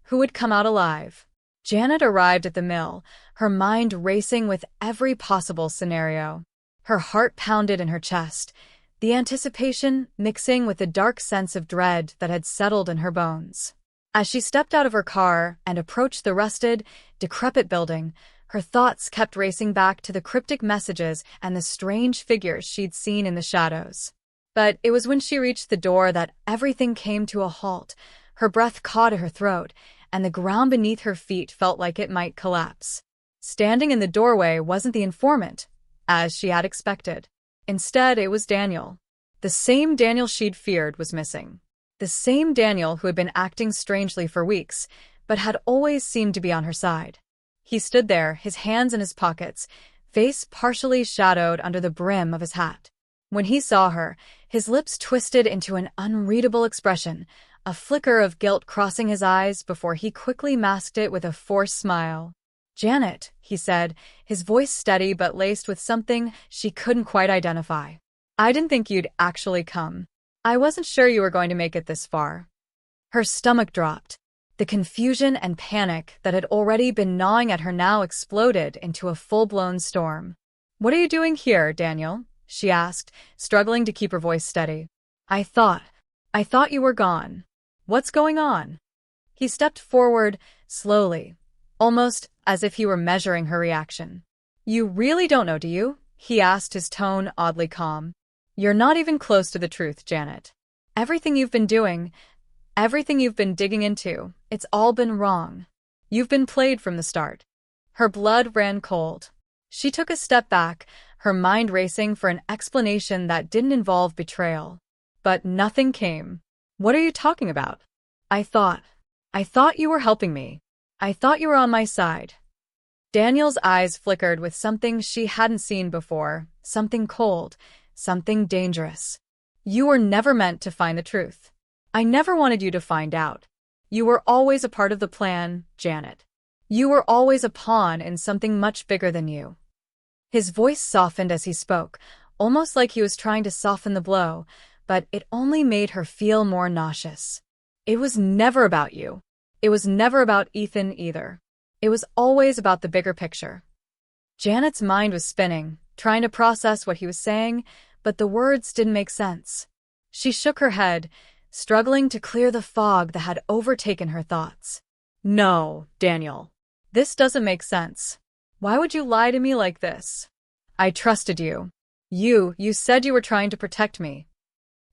Who would come out alive? Janet arrived at the mill, her mind racing with every possible scenario. Her heart pounded in her chest, the anticipation mixing with the dark sense of dread that had settled in her bones. As she stepped out of her car and approached the rusted, decrepit building, her thoughts kept racing back to the cryptic messages and the strange figures she'd seen in the shadows. But it was when she reached the door that everything came to a halt. Her breath caught at her throat, and the ground beneath her feet felt like it might collapse. Standing in the doorway wasn't the informant, as she had expected. Instead, it was Daniel. The same Daniel she'd feared was missing. The same Daniel who had been acting strangely for weeks, but had always seemed to be on her side. He stood there, his hands in his pockets, face partially shadowed under the brim of his hat. When he saw her, his lips twisted into an unreadable expression, a flicker of guilt crossing his eyes before he quickly masked it with a forced smile. "Janet," he said, his voice steady but laced with something she couldn't quite identify. "I didn't think you'd actually come. I wasn't sure you were going to make it this far." Her stomach dropped. The confusion and panic that had already been gnawing at her now exploded into a full-blown storm. "What are you doing here, Daniel?" she asked, struggling to keep her voice steady. I thought you were gone. What's going on?" He stepped forward, slowly, almost as if he were measuring her reaction. "You really don't know, do you?" he asked, his tone oddly calm. "You're not even close to the truth, Janet. Everything you've been doing, everything you've been digging into, it's all been wrong. You've been played from the start." Her blood ran cold. She took a step back, her mind racing for an explanation that didn't involve betrayal. But nothing came. "What are you talking about?" I thought you were helping me. I thought you were on my side." Daniel's eyes flickered with something she hadn't seen before, something cold, something dangerous. "You were never meant to find the truth. I never wanted you to find out. You were always a part of the plan, Janet. You were always a pawn in something much bigger than you." His voice softened as he spoke, almost like he was trying to soften the blow, but it only made her feel more nauseous. "It was never about you. It was never about Ethan either. It was always about the bigger picture." Janet's mind was spinning, trying to process what he was saying, but the words didn't make sense. She shook her head, struggling to clear the fog that had overtaken her thoughts. "No, Daniel. This doesn't make sense. Why would you lie to me like this? I trusted you. You said you were trying to protect me."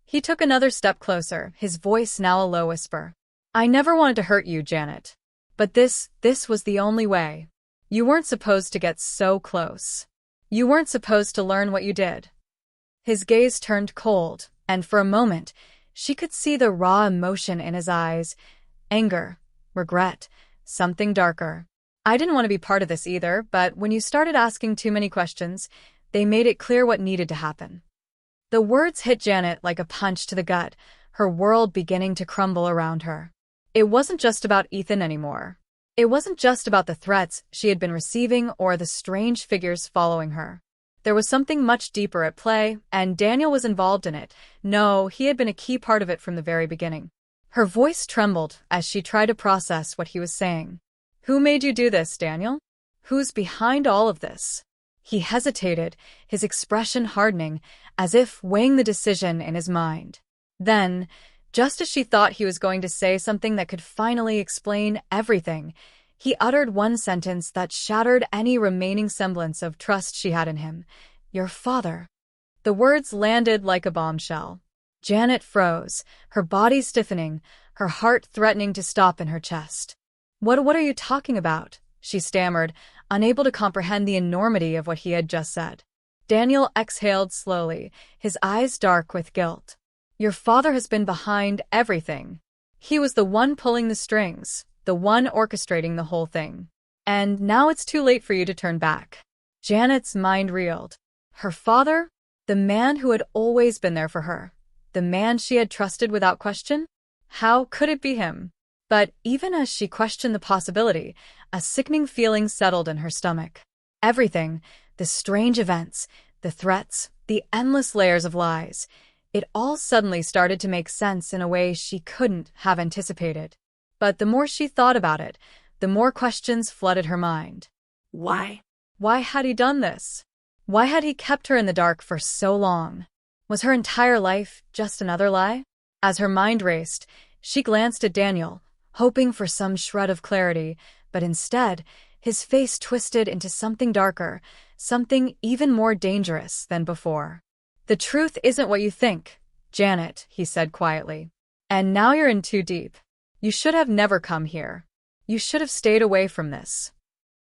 He took another step closer, his voice now a low whisper. "I never wanted to hurt you, Janet. But this was the only way. You weren't supposed to get so close. You weren't supposed to learn what you did." His gaze turned cold, and for a moment, she could see the raw emotion in his eyes. Anger, regret, something darker. "I didn't want to be part of this either, but when you started asking too many questions, they made it clear what needed to happen." The words hit Janet like a punch to the gut, her world beginning to crumble around her. It wasn't just about Ethan anymore. It wasn't just about the threats she had been receiving or the strange figures following her. There was something much deeper at play, and Daniel was involved in it. No, he had been a key part of it from the very beginning. Her voice trembled as she tried to process what he was saying. "Who made you do this, Daniel? Who's behind all of this?" He hesitated, his expression hardening, as if weighing the decision in his mind. Then, just as she thought he was going to say something that could finally explain everything, he uttered one sentence that shattered any remaining semblance of trust she had in him. "Your father." The words landed like a bombshell. Janet froze, her body stiffening, her heart threatening to stop in her chest. What are you talking about?" she stammered, unable to comprehend the enormity of what he had just said. Daniel exhaled slowly, his eyes dark with guilt. "Your father has been behind everything. He was the one pulling the strings, the one orchestrating the whole thing. And now it's too late for you to turn back." Janet's mind reeled. Her father? The man who had always been there for her. The man she had trusted without question? How could it be him? But even as she questioned the possibility, a sickening feeling settled in her stomach. Everything, the strange events, the threats, the endless layers of lies, it all suddenly started to make sense in a way she couldn't have anticipated. But the more she thought about it, the more questions flooded her mind. Why? Why had he done this? Why had he kept her in the dark for so long? Was her entire life just another lie? As her mind raced, she glanced at Daniel, hoping for some shred of clarity, but instead, his face twisted into something darker, something even more dangerous than before. "The truth isn't what you think, Janet," he said quietly. "And now you're in too deep. You should have never come here. You should have stayed away from this."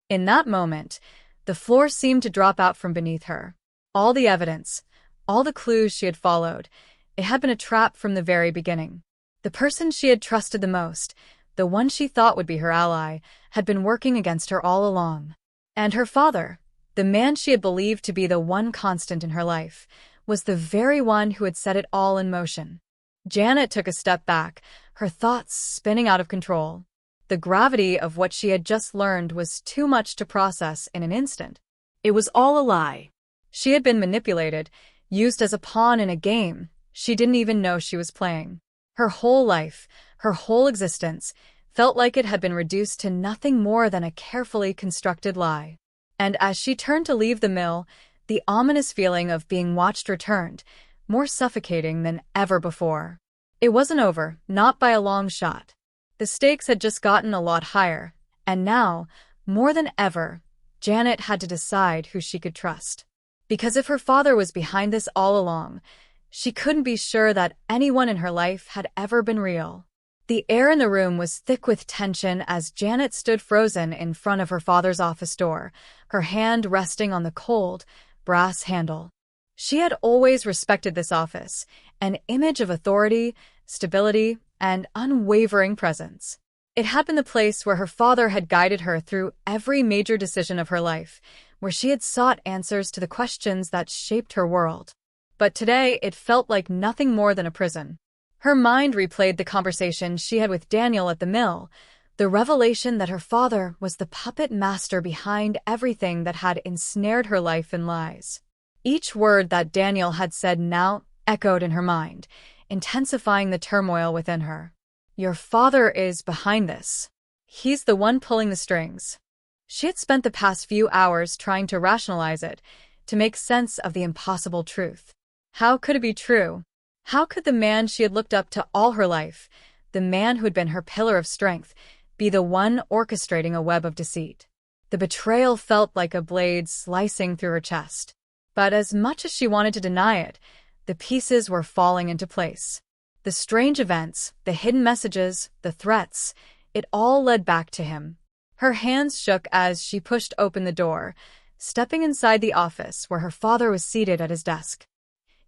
In that moment, the floor seemed to drop out from beneath her. All the evidence, all the clues she had followed, it had been a trap from the very beginning. The person she had trusted the most, the one she thought would be her ally, had been working against her all along. And her father, the man she had believed to be the one constant in her life, was the very one who had set it all in motion. Janet took a step back, her thoughts spinning out of control. The gravity of what she had just learned was too much to process in an instant. It was all a lie. She had been manipulated, used as a pawn in a game she didn't even know she was playing. Her whole life, her whole existence, felt like it had been reduced to nothing more than a carefully constructed lie. And as she turned to leave the mill, the ominous feeling of being watched returned, more suffocating than ever before. It wasn't over, not by a long shot. The stakes had just gotten a lot higher, and now, more than ever, Janet had to decide who she could trust. Because if her father was behind this all along, she couldn't be sure that anyone in her life had ever been real. The air in the room was thick with tension as Janet stood frozen in front of her father's office door, her hand resting on the cold, brass handle. She had always respected this office, an image of authority, stability, and unwavering presence. It had been the place where her father had guided her through every major decision of her life, where she had sought answers to the questions that shaped her world. But today it felt like nothing more than a prison. Her mind replayed the conversation she had with Daniel at the mill, the revelation that her father was the puppet master behind everything that had ensnared her life in lies. Each word that Daniel had said now echoed in her mind, intensifying the turmoil within her. "Your father is behind this. He's the one pulling the strings." She had spent the past few hours trying to rationalize it, to make sense of the impossible truth. How could it be true? How could the man she had looked up to all her life, the man who had been her pillar of strength, be the one orchestrating a web of deceit? The betrayal felt like a blade slicing through her chest. But as much as she wanted to deny it, the pieces were falling into place. The strange events, the hidden messages, the threats, it all led back to him. Her hands shook as she pushed open the door, stepping inside the office where her father was seated at his desk.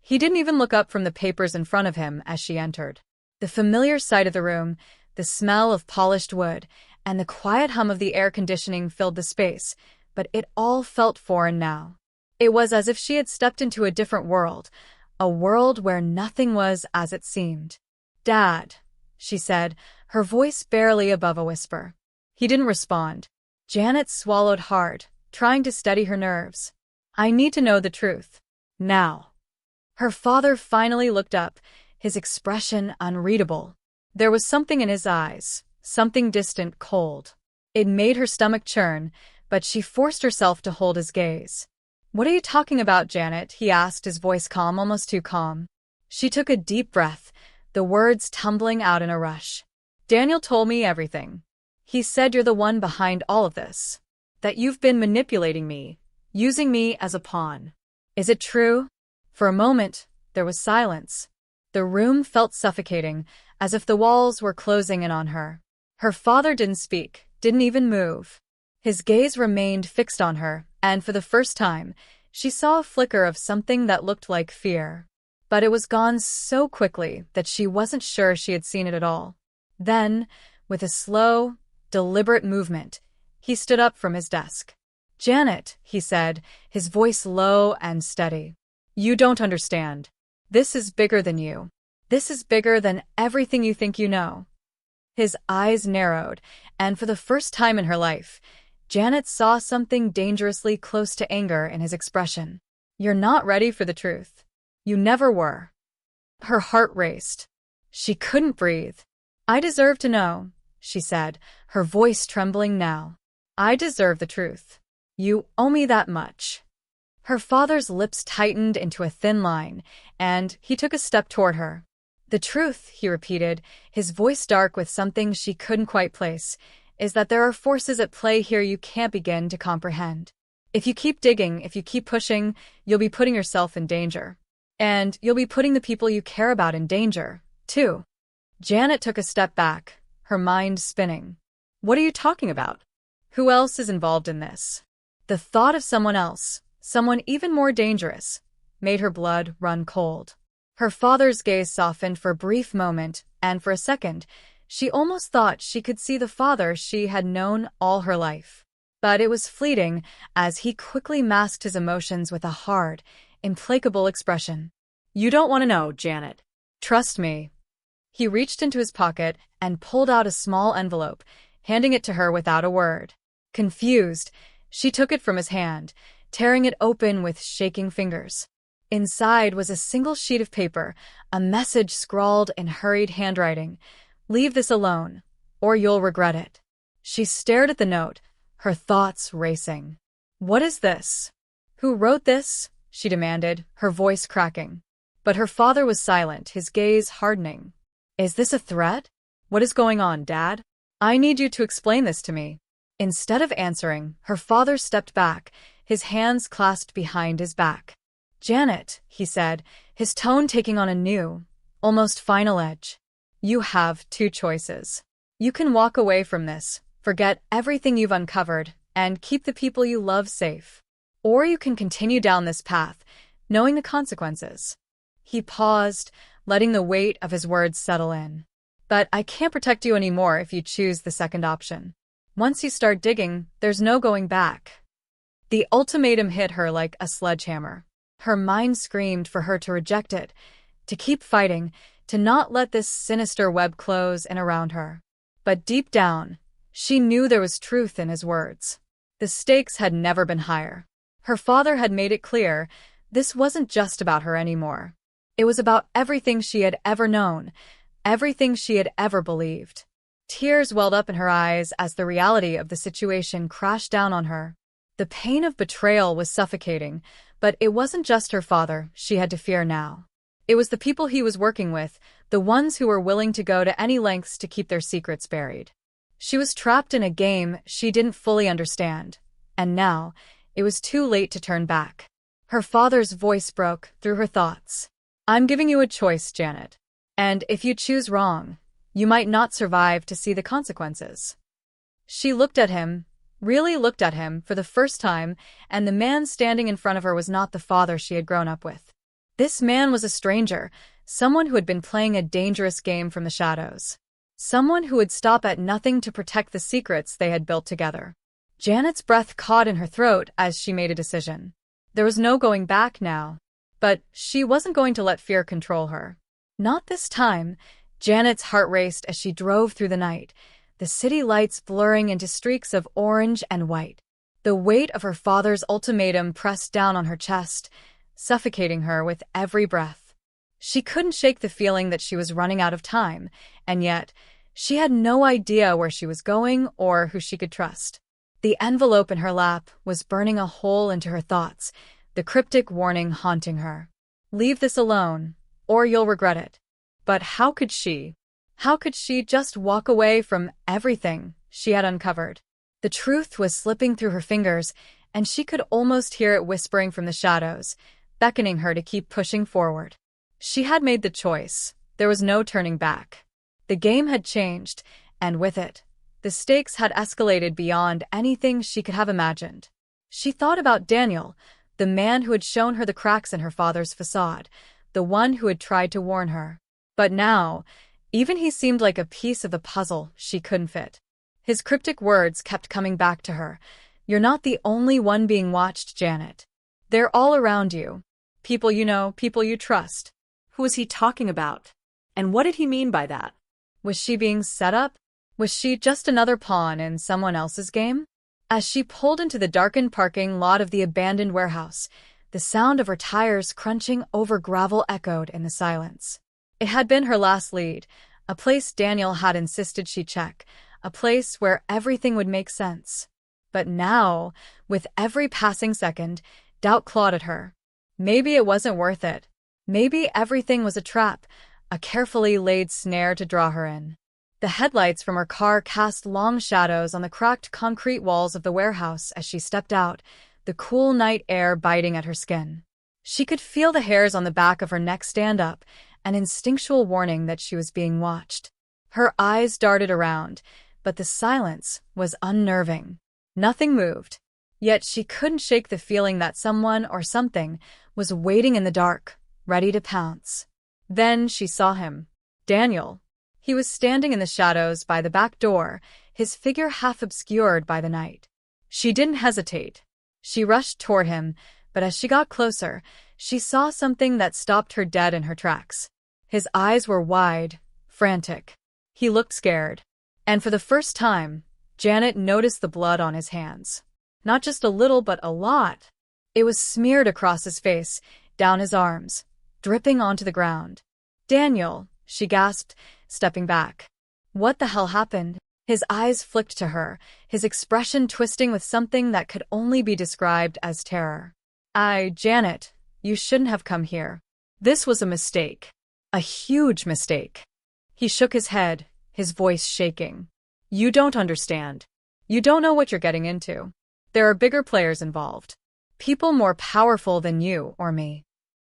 He didn't even look up from the papers in front of him as she entered. The familiar sight of the room, the smell of polished wood, and the quiet hum of the air conditioning filled the space, but it all felt foreign now. It was as if she had stepped into a different world, a world where nothing was as it seemed. "Dad," she said, her voice barely above a whisper. He didn't respond. Janet swallowed hard, trying to steady her nerves. "I need to know the truth. Now." Her father finally looked up, his expression unreadable. There was something in his eyes, something distant, cold. It made her stomach churn, but she forced herself to hold his gaze. "What are you talking about, Janet?" he asked, his voice calm, almost too calm. She took a deep breath, the words tumbling out in a rush. "Daniel told me everything. He said you're the one behind all of this. That you've been manipulating me, using me as a pawn. Is it true?" For a moment, there was silence. The room felt suffocating, as if the walls were closing in on her. Her father didn't speak, didn't even move. His gaze remained fixed on her, and for the first time, she saw a flicker of something that looked like fear. But it was gone so quickly that she wasn't sure she had seen it at all. Then, with a slow, deliberate movement, he stood up from his desk. "Janet," he said, his voice low and steady. "You don't understand. This is bigger than you. This is bigger than everything you think you know." His eyes narrowed, and for the first time in her life, Janet saw something dangerously close to anger in his expression. "You're not ready for the truth. You never were." Her heart raced. She couldn't breathe. "I deserve to know," she said, her voice trembling now. I deserve the truth. You owe me that much. Her father's lips tightened into a thin line, and he took a step toward her. The truth, he repeated, his voice dark with something she couldn't quite place, is that there are forces at play here you can't begin to comprehend. If you keep digging, if you keep pushing, you'll be putting yourself in danger. And you'll be putting the people you care about in danger, too. Janet took a step back, her mind spinning. What are you talking about? Who else is involved in this? The thought of someone else, someone even more dangerous, made her blood run cold. Her father's gaze softened for a brief moment, and for a second, she almost thought she could see the father she had known all her life. But it was fleeting, as he quickly masked his emotions with a hard, implacable expression. You don't want to know, Janet. Trust me. He reached into his pocket and pulled out a small envelope, handing it to her without a word. Confused, she took it from his hand, tearing it open with shaking fingers. Inside was a single sheet of paper, a message scrawled in hurried handwriting. Leave this alone, or you'll regret it. She stared at the note, her thoughts racing. What is this? Who wrote this? She demanded, her voice cracking. But her father was silent, his gaze hardening. Is this a threat? What is going on, Dad? I need you to explain this to me. Instead of answering, her father stepped back, his hands clasped behind his back. Janet, he said, his tone taking on a new, almost final edge. You have two choices. You can walk away from this, forget everything you've uncovered, and keep the people you love safe. Or you can continue down this path, knowing the consequences. He paused, letting the weight of his words settle in. But I can't protect you anymore if you choose the second option. Once you start digging, there's no going back. The ultimatum hit her like a sledgehammer. Her mind screamed for her to reject it, to keep fighting, to not let this sinister web close in around her. But deep down, she knew there was truth in his words. The stakes had never been higher. Her father had made it clear this wasn't just about her anymore. It was about everything she had ever known, everything she had ever believed. Tears welled up in her eyes as the reality of the situation crashed down on her. The pain of betrayal was suffocating, but it wasn't just her father she had to fear now. It was the people he was working with, the ones who were willing to go to any lengths to keep their secrets buried. She was trapped in a game she didn't fully understand, and now it was too late to turn back. Her father's voice broke through her thoughts. I'm giving you a choice, Janet. And if you choose wrong, you might not survive to see the consequences. She looked at him, really looked at him for the first time, and the man standing in front of her was not the father she had grown up with. This man was a stranger, someone who had been playing a dangerous game from the shadows. Someone who would stop at nothing to protect the secrets they had built together. Janet's breath caught in her throat as she made a decision. There was no going back now. But she wasn't going to let fear control her. Not this time. Janet's heart raced as she drove through the night, the city lights blurring into streaks of orange and white. The weight of her father's ultimatum pressed down on her chest, suffocating her with every breath. She couldn't shake the feeling that she was running out of time, and yet she had no idea where she was going or who she could trust. The envelope in her lap was burning a hole into her thoughts, the cryptic warning haunting her. Leave this alone, or you'll regret it. But how could she? How could she just walk away from everything she had uncovered? The truth was slipping through her fingers, and she could almost hear it whispering from the shadows, beckoning her to keep pushing forward. She had made the choice. There was no turning back. The game had changed, and with it, the stakes had escalated beyond anything she could have imagined. She thought about Daniel, the man who had shown her the cracks in her father's facade, the one who had tried to warn her. But now, even he seemed like a piece of the puzzle she couldn't fit. His cryptic words kept coming back to her. You're not the only one being watched, Janet. They're all around you. People you know, people you trust. Who was he talking about? And what did he mean by that? Was she being set up? Was she just another pawn in someone else's game? As she pulled into the darkened parking lot of the abandoned warehouse, the sound of her tires crunching over gravel echoed in the silence. It had been her last lead, a place Daniel had insisted she check, a place where everything would make sense. But now, with every passing second, doubt clawed at her. Maybe it wasn't worth it. Maybe everything was a trap, a carefully laid snare to draw her in. The headlights from her car cast long shadows on the cracked concrete walls of the warehouse as she stepped out, the cool night air biting at her skin. She could feel the hairs on the back of her neck stand up, an instinctual warning that she was being watched. Her eyes darted around, but the silence was unnerving. Nothing moved. Yet she couldn't shake the feeling that someone or something was waiting in the dark, ready to pounce. Then she saw him. Daniel. He was standing in the shadows by the back door, his figure half obscured by the night. She didn't hesitate. She rushed toward him, but as she got closer, she saw something that stopped her dead in her tracks. His eyes were wide, frantic. He looked scared. And for the first time, Janet noticed the blood on his hands. Not just a little, but a lot. It was smeared across his face, down his arms, dripping onto the ground. "Daniel," she gasped, stepping back. What the hell happened? His eyes flicked to her, his expression twisting with something that could only be described as terror. Janet, you shouldn't have come here. This was a mistake. A huge mistake." He shook his head, his voice shaking. "You don't understand. You don't know what you're getting into. There are bigger players involved. People more powerful than you or me."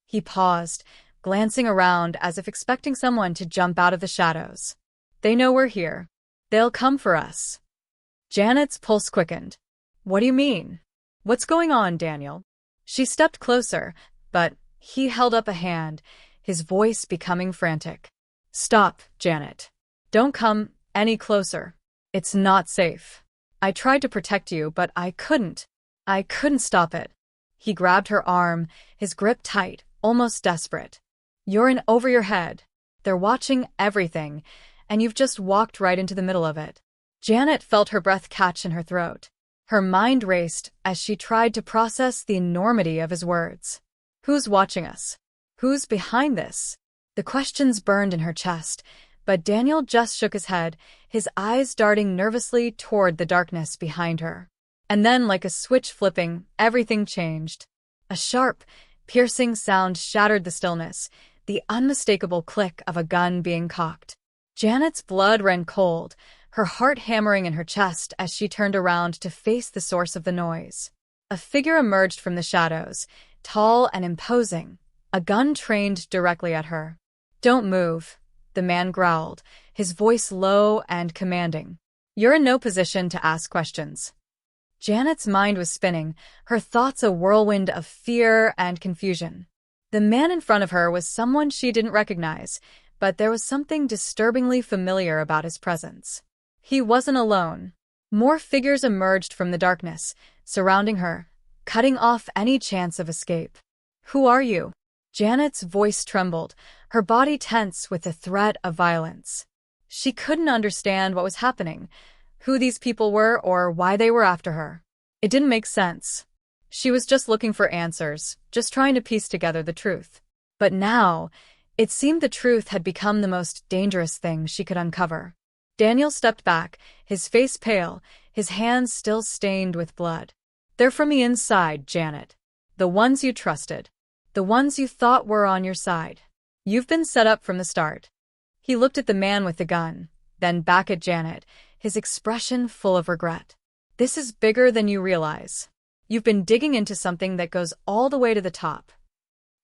He paused, glancing around as if expecting someone to jump out of the shadows. "They know we're here. They'll come for us." Janet's pulse quickened. "What do you mean? What's going on, Daniel?" She stepped closer, but he held up a hand, his voice becoming frantic. "Stop, Janet. Don't come any closer. It's not safe. I tried to protect you, but I couldn't. I couldn't stop it." He grabbed her arm, his grip tight, almost desperate. "You're in over your head. They're watching everything, and you've just walked right into the middle of it." Janet felt her breath catch in her throat. Her mind raced as she tried to process the enormity of his words. Who's watching us? Who's behind this? The questions burned in her chest, but Daniel just shook his head, his eyes darting nervously toward the darkness behind her. And then, like a switch flipping, everything changed. A sharp, piercing sound shattered the stillness, the unmistakable click of a gun being cocked. Janet's blood ran cold, her heart hammering in her chest as she turned around to face the source of the noise. A figure emerged from the shadows, tall and imposing, a gun trained directly at her. "Don't move," the man growled, his voice low and commanding. "You're in no position to ask questions." Janet's mind was spinning, her thoughts a whirlwind of fear and confusion. The man in front of her was someone she didn't recognize, but there was something disturbingly familiar about his presence. He wasn't alone. More figures emerged from the darkness, surrounding her, cutting off any chance of escape. "Who are you?" Janet's voice trembled, her body tense with the threat of violence. She couldn't understand what was happening, who these people were or why they were after her. It didn't make sense. She was just looking for answers, just trying to piece together the truth. But now, it seemed the truth had become the most dangerous thing she could uncover. Daniel stepped back, his face pale, his hands still stained with blood. "They're from the inside, Janet. The ones you trusted. The ones you thought were on your side. You've been set up from the start." He looked at the man with the gun, then back at Janet, his expression full of regret. "This is bigger than you realize. You've been digging into something that goes all the way to the top."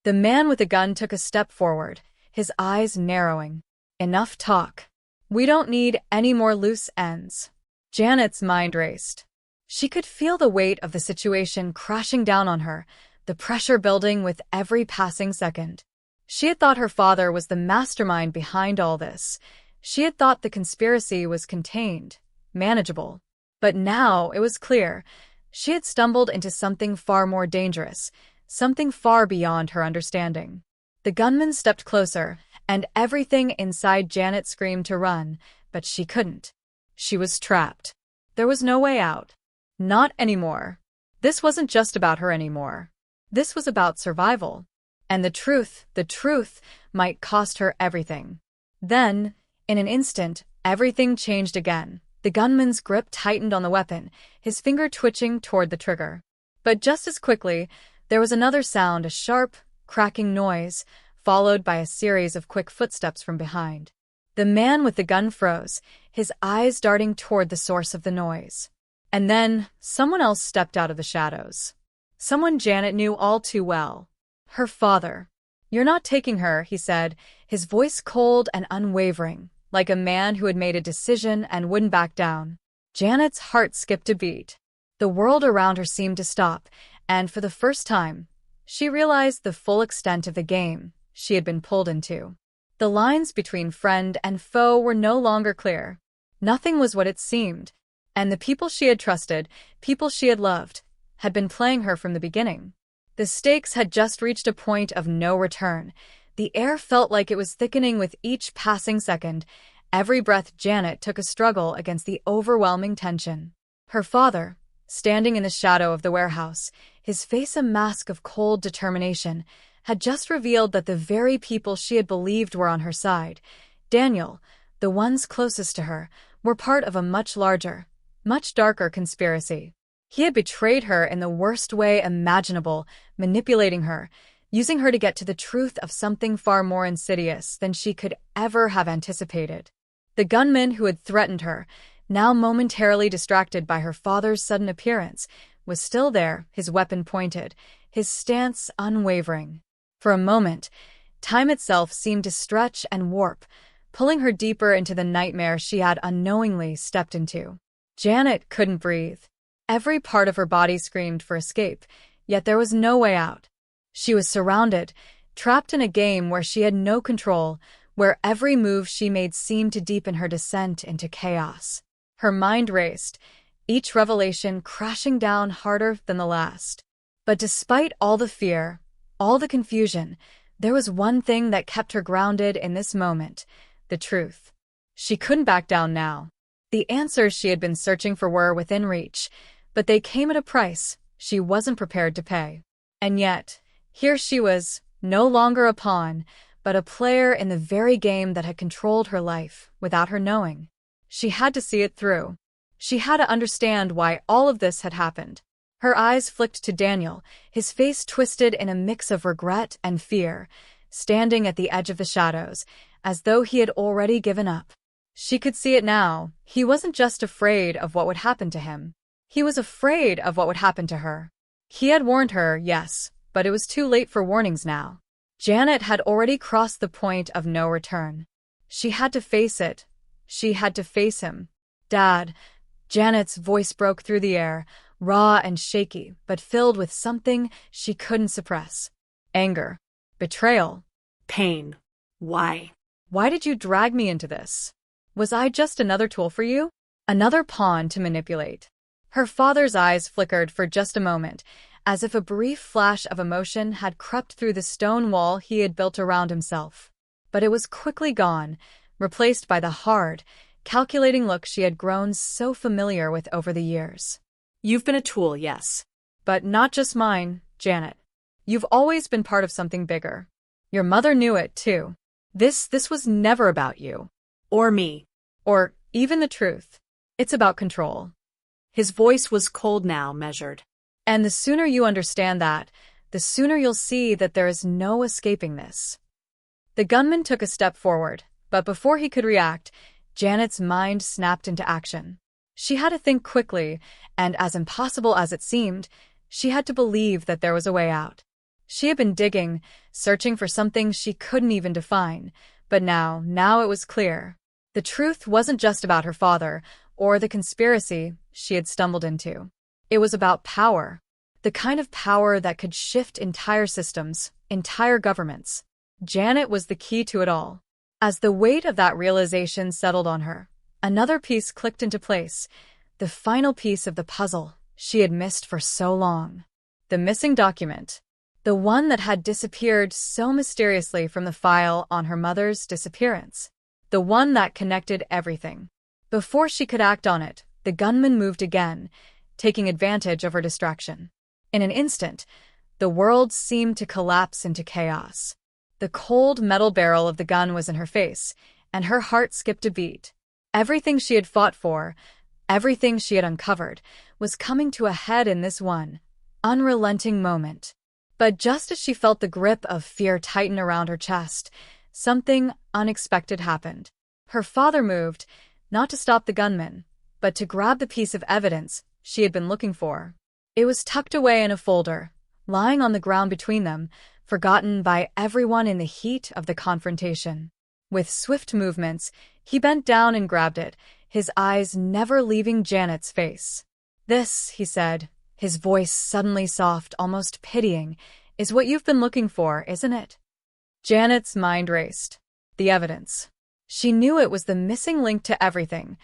The man with the gun took a step forward, his eyes narrowing. "Enough talk. We don't need any more loose ends." Janet's mind raced. She could feel the weight of the situation crashing down on her, the pressure building with every passing second. She had thought her father was the mastermind behind all this. She had thought the conspiracy was contained, manageable. But now it was clear. She had stumbled into something far more dangerous, something far beyond her understanding. The gunman stepped closer, and everything inside Janet screamed to run, but she couldn't. She was trapped. There was no way out. Not anymore. This wasn't just about her anymore. This was about survival. And the truth might cost her everything. Then, in an instant, everything changed again. The gunman's grip tightened on the weapon, his finger twitching toward the trigger. But just as quickly, there was another sound, a sharp, cracking noise, followed by a series of quick footsteps from behind. The man with the gun froze, his eyes darting toward the source of the noise. And then, someone else stepped out of the shadows. Someone Janet knew all too well. Her father. "You're not taking her," he said, his voice cold and unwavering, like a man who had made a decision and wouldn't back down. Janet's heart skipped a beat. The world around her seemed to stop, and for the first time, she realized the full extent of the game she had been pulled into. The lines between friend and foe were no longer clear. Nothing was what it seemed, and the people she had trusted, people she had loved, had been playing her from the beginning. The stakes had just reached a point of no return. The air felt like it was thickening with each passing second. Every breath Janet took a struggle against the overwhelming tension. Her father, standing in the shadow of the warehouse, his face a mask of cold determination, had just revealed that the very people she had believed were on her side, Daniel, the ones closest to her, were part of a much larger, much darker conspiracy. He had betrayed her in the worst way imaginable, manipulating her, using her to get to the truth of something far more insidious than she could ever have anticipated. The gunman who had threatened her, now momentarily distracted by her father's sudden appearance, was still there, his weapon pointed, his stance unwavering. For a moment, time itself seemed to stretch and warp, pulling her deeper into the nightmare she had unknowingly stepped into. Janet couldn't breathe. Every part of her body screamed for escape, yet there was no way out. She was surrounded, trapped in a game where she had no control, where every move she made seemed to deepen her descent into chaos. Her mind raced, each revelation crashing down harder than the last. But despite all the fear, all the confusion, there was one thing that kept her grounded in this moment: the truth. She couldn't back down now. The answers she had been searching for were within reach, but they came at a price she wasn't prepared to pay. And yet, here she was, no longer a pawn, but a player in the very game that had controlled her life without her knowing. She had to see it through. She had to understand why all of this had happened. Her eyes flicked to Daniel, his face twisted in a mix of regret and fear, standing at the edge of the shadows, as though he had already given up. She could see it now. He wasn't just afraid of what would happen to him. He was afraid of what would happen to her. He had warned her, yes, but it was too late for warnings now. Janet had already crossed the point of no return. She had to face it. She had to face him. "Dad," Janet's voice broke through the air, raw and shaky, but filled with something she couldn't suppress. Anger. Betrayal. Pain. Why? Why did you drag me into this? Was I just another tool for you? Another pawn to manipulate? Her father's eyes flickered for just a moment, as if a brief flash of emotion had crept through the stone wall he had built around himself. But it was quickly gone, replaced by the hard, calculating look she had grown so familiar with over the years. You've been a tool, yes. But not just mine, Janet. You've always been part of something bigger. Your mother knew it, too. This was never about you. Or me. Or even the truth. It's about control. His voice was cold now, measured. And the sooner you understand that, the sooner you'll see that there is no escaping this. The gunman took a step forward, but before he could react, Janet's mind snapped into action. She had to think quickly, and as impossible as it seemed, she had to believe that there was a way out. She had been digging, searching for something she couldn't even define, but now it was clear. The truth wasn't just about her father, or the conspiracy she had stumbled into. It was about power, the kind of power that could shift entire systems, entire governments. Janet was the key to it all. As the weight of that realization settled on her, another piece clicked into place, the final piece of the puzzle she had missed for so long. The missing document, the one that had disappeared so mysteriously from the file on her mother's disappearance, the one that connected everything. Before she could act on it, the gunman moved again, taking advantage of her distraction. In an instant, the world seemed to collapse into chaos. The cold metal barrel of the gun was in her face, and her heart skipped a beat. Everything she had fought for, everything she had uncovered, was coming to a head in this one unrelenting moment. But just as she felt the grip of fear tighten around her chest, something unexpected happened. Her father moved, not to stop the gunman, but to grab the piece of evidence she had been looking for. It was tucked away in a folder, lying on the ground between them, forgotten by everyone in the heat of the confrontation. With swift movements, he bent down and grabbed it, his eyes never leaving Janet's face. "This," he said, his voice suddenly soft, almost pitying, "is what you've been looking for, isn't it?" Janet's mind raced. The evidence. She knew it was the missing link to everything,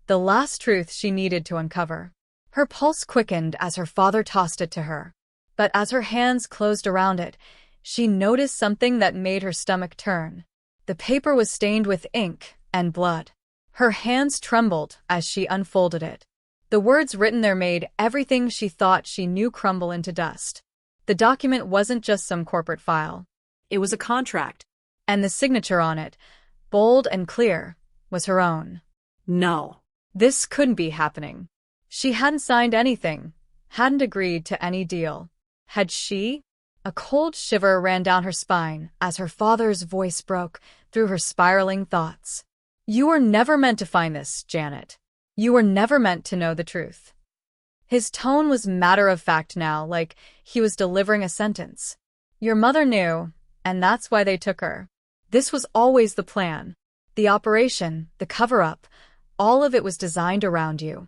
the last truth she needed to uncover. Her pulse quickened as her father tossed it to her. But as her hands closed around it, she noticed something that made her stomach turn. The paper was stained with ink and blood. Her hands trembled as she unfolded it. The words written there made everything she thought she knew crumble into dust. The document wasn't just some corporate file. It was a contract. And the signature on it, bold and clear, was her own. No. This couldn't be happening. She hadn't signed anything, hadn't agreed to any deal. Had she? A cold shiver ran down her spine as her father's voice broke through her spiraling thoughts. "You were never meant to find this, Janet. You were never meant to know the truth." His tone was matter-of-fact now, like he was delivering a sentence. "Your mother knew, and that's why they took her. This was always the plan. The operation, the cover-up, all of it was designed around you."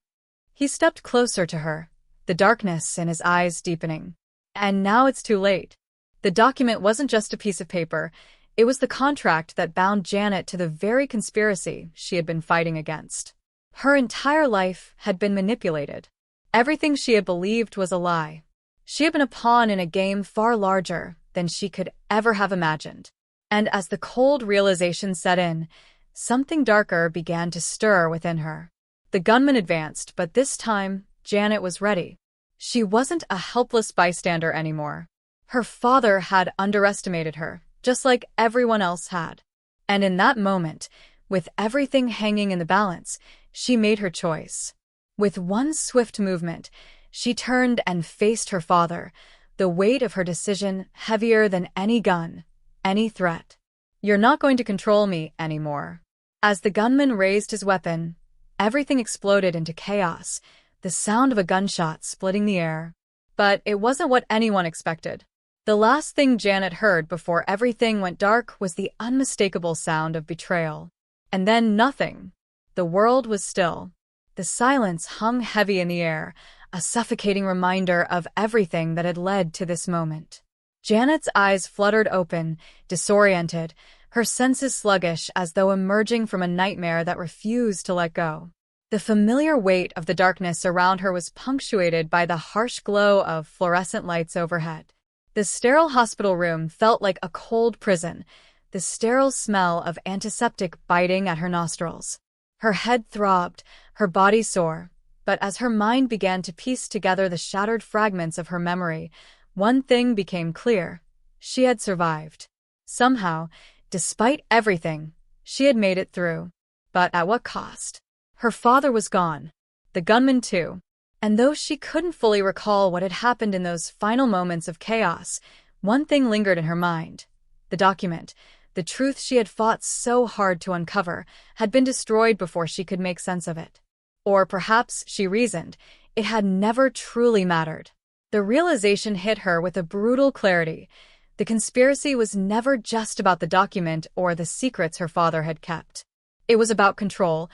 He stepped closer to her, the darkness in his eyes deepening. "And now it's too late." The document wasn't just a piece of paper, it was the contract that bound Janet to the very conspiracy she had been fighting against. Her entire life had been manipulated. Everything she had believed was a lie. She had been a pawn in a game far larger than she could ever have imagined. And as the cold realization set in, something darker began to stir within her. The gunman advanced, but this time, Janet was ready. She wasn't a helpless bystander anymore. Her father had underestimated her, just like everyone else had. And in that moment, with everything hanging in the balance, she made her choice. With one swift movement, she turned and faced her father, the weight of her decision heavier than any gun, any threat. "You're not going to control me anymore." As the gunman raised his weapon, everything exploded into chaos, the sound of a gunshot splitting the air. But it wasn't what anyone expected. The last thing Janet heard before everything went dark was the unmistakable sound of betrayal. And then nothing. The world was still. The silence hung heavy in the air, a suffocating reminder of everything that had led to this moment. Janet's eyes fluttered open, disoriented, her senses sluggish as though emerging from a nightmare that refused to let go. The familiar weight of the darkness around her was punctuated by the harsh glow of fluorescent lights overhead. The sterile hospital room felt like a cold prison, the sterile smell of antiseptic biting at her nostrils. Her head throbbed, her body sore, but as her mind began to piece together the shattered fragments of her memory, one thing became clear. She had survived. Somehow, despite everything, she had made it through. But at what cost? Her father was gone. The gunman too. And though she couldn't fully recall what had happened in those final moments of chaos, one thing lingered in her mind. The document, the truth she had fought so hard to uncover, had been destroyed before she could make sense of it. Or perhaps, she reasoned, it had never truly mattered. The realization hit her with a brutal clarity. The conspiracy was never just about the document or the secrets her father had kept. It was about control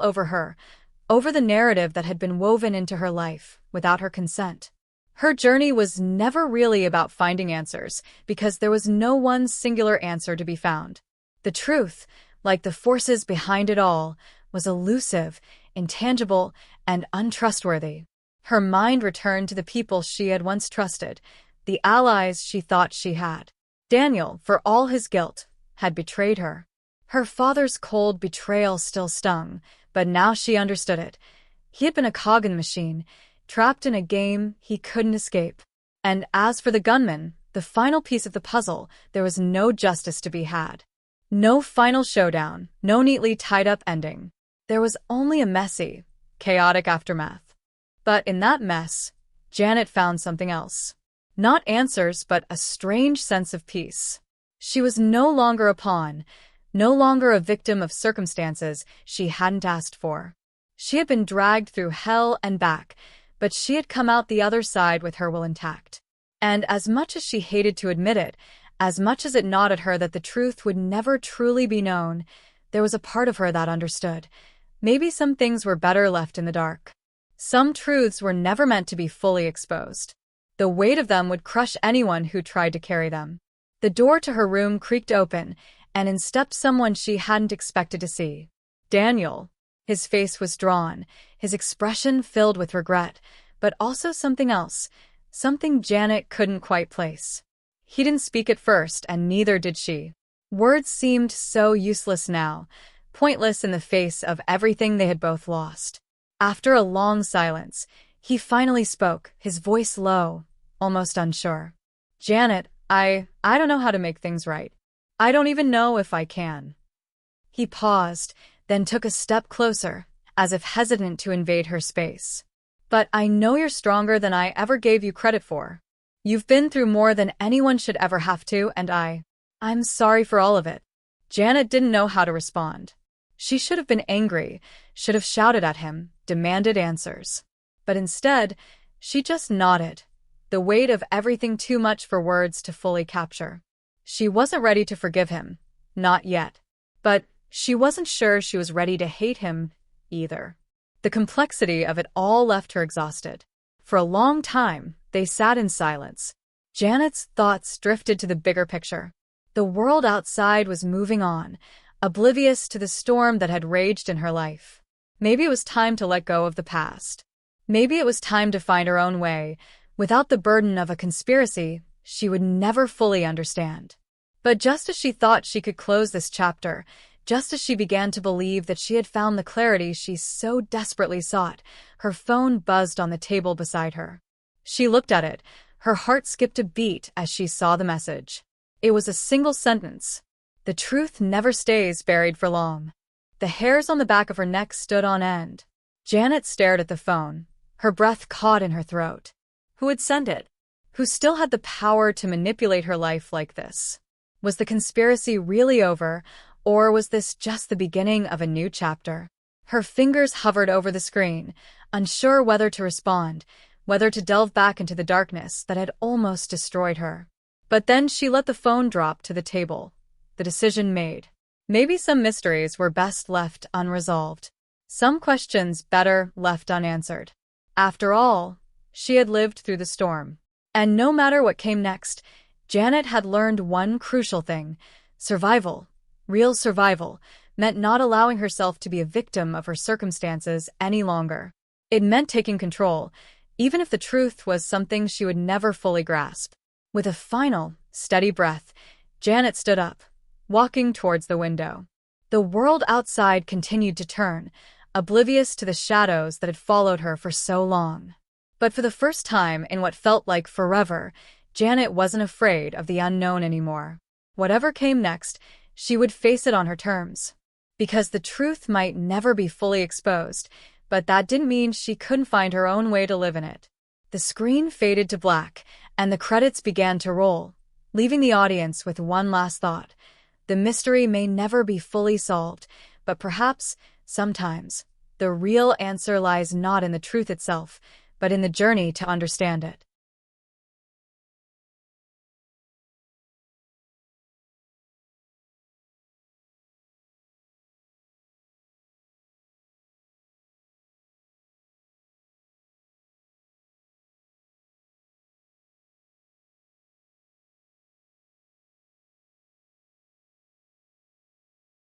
over her, over the narrative that had been woven into her life without her consent. Her journey was never really about finding answers, because there was no one singular answer to be found. The truth, like the forces behind it all, was elusive, intangible, and untrustworthy. Her mind returned to the people she had once trusted, the allies she thought she had. Daniel, for all his guilt, had betrayed her. Her father's cold betrayal still stung, but now she understood it. He had been a cog in the machine, trapped in a game he couldn't escape. And as for the gunman, the final piece of the puzzle, there was no justice to be had. No final showdown, no neatly tied-up ending. There was only a messy, chaotic aftermath. But in that mess, Janet found something else. Not answers, but a strange sense of peace. She was no longer a pawn, no longer a victim of circumstances she hadn't asked for. She had been dragged through hell and back, but she had come out the other side with her will intact. And as much as she hated to admit it, as much as it gnawed at her that the truth would never truly be known, there was a part of her that understood. Maybe some things were better left in the dark. Some truths were never meant to be fully exposed. The weight of them would crush anyone who tried to carry them. The door to her room creaked open, and in stepped someone she hadn't expected to see. Daniel. His face was drawn, his expression filled with regret, but also something else, something Janet couldn't quite place. He didn't speak at first, and neither did she. Words seemed so useless now, pointless in the face of everything they had both lost. After a long silence, he finally spoke, his voice low, almost unsure. "Janet, I don't know how to make things right. I don't even know if I can." He paused, then took a step closer, as if hesitant to invade her space. "But I know you're stronger than I ever gave you credit for. You've been through more than anyone should ever have to, and I'm sorry for all of it." Janet didn't know how to respond. She should have been angry, should have shouted at him, demanded answers. But instead, she just nodded, the weight of everything too much for words to fully capture. She wasn't ready to forgive him, not yet. But she wasn't sure she was ready to hate him either. The complexity of it all left her exhausted. For a long time, they sat in silence. Janet's thoughts drifted to the bigger picture. The world outside was moving on, oblivious to the storm that had raged in her life. Maybe it was time to let go of the past. Maybe it was time to find her own way, without the burden of a conspiracy she would never fully understand. But just as she thought she could close this chapter, just as she began to believe that she had found the clarity she so desperately sought, her phone buzzed on the table beside her. She looked at it, her heart skipped a beat as she saw the message. It was a single sentence. "The truth never stays buried for long." The hairs on the back of her neck stood on end. Janet stared at the phone, her breath caught in her throat. Who had sent it? Who still had the power to manipulate her life like this? Was the conspiracy really over, or was this just the beginning of a new chapter? Her fingers hovered over the screen, unsure whether to respond, whether to delve back into the darkness that had almost destroyed her. But then she let the phone drop to the table, the decision made. Maybe some mysteries were best left unresolved. Some questions better left unanswered. After all, she had lived through the storm. And no matter what came next, Janet had learned one crucial thing. Survival, real survival, meant not allowing herself to be a victim of her circumstances any longer. It meant taking control, even if the truth was something she would never fully grasp. With a final, steady breath, Janet stood up, walking towards the window. The world outside continued to turn, oblivious to the shadows that had followed her for so long. But for the first time in what felt like forever, Janet wasn't afraid of the unknown anymore. Whatever came next, she would face it on her terms. Because the truth might never be fully exposed, but that didn't mean she couldn't find her own way to live in it. The screen faded to black, and the credits began to roll, leaving the audience with one last thought. The mystery may never be fully solved, but perhaps, sometimes, the real answer lies not in the truth itself, but in the journey to understand it.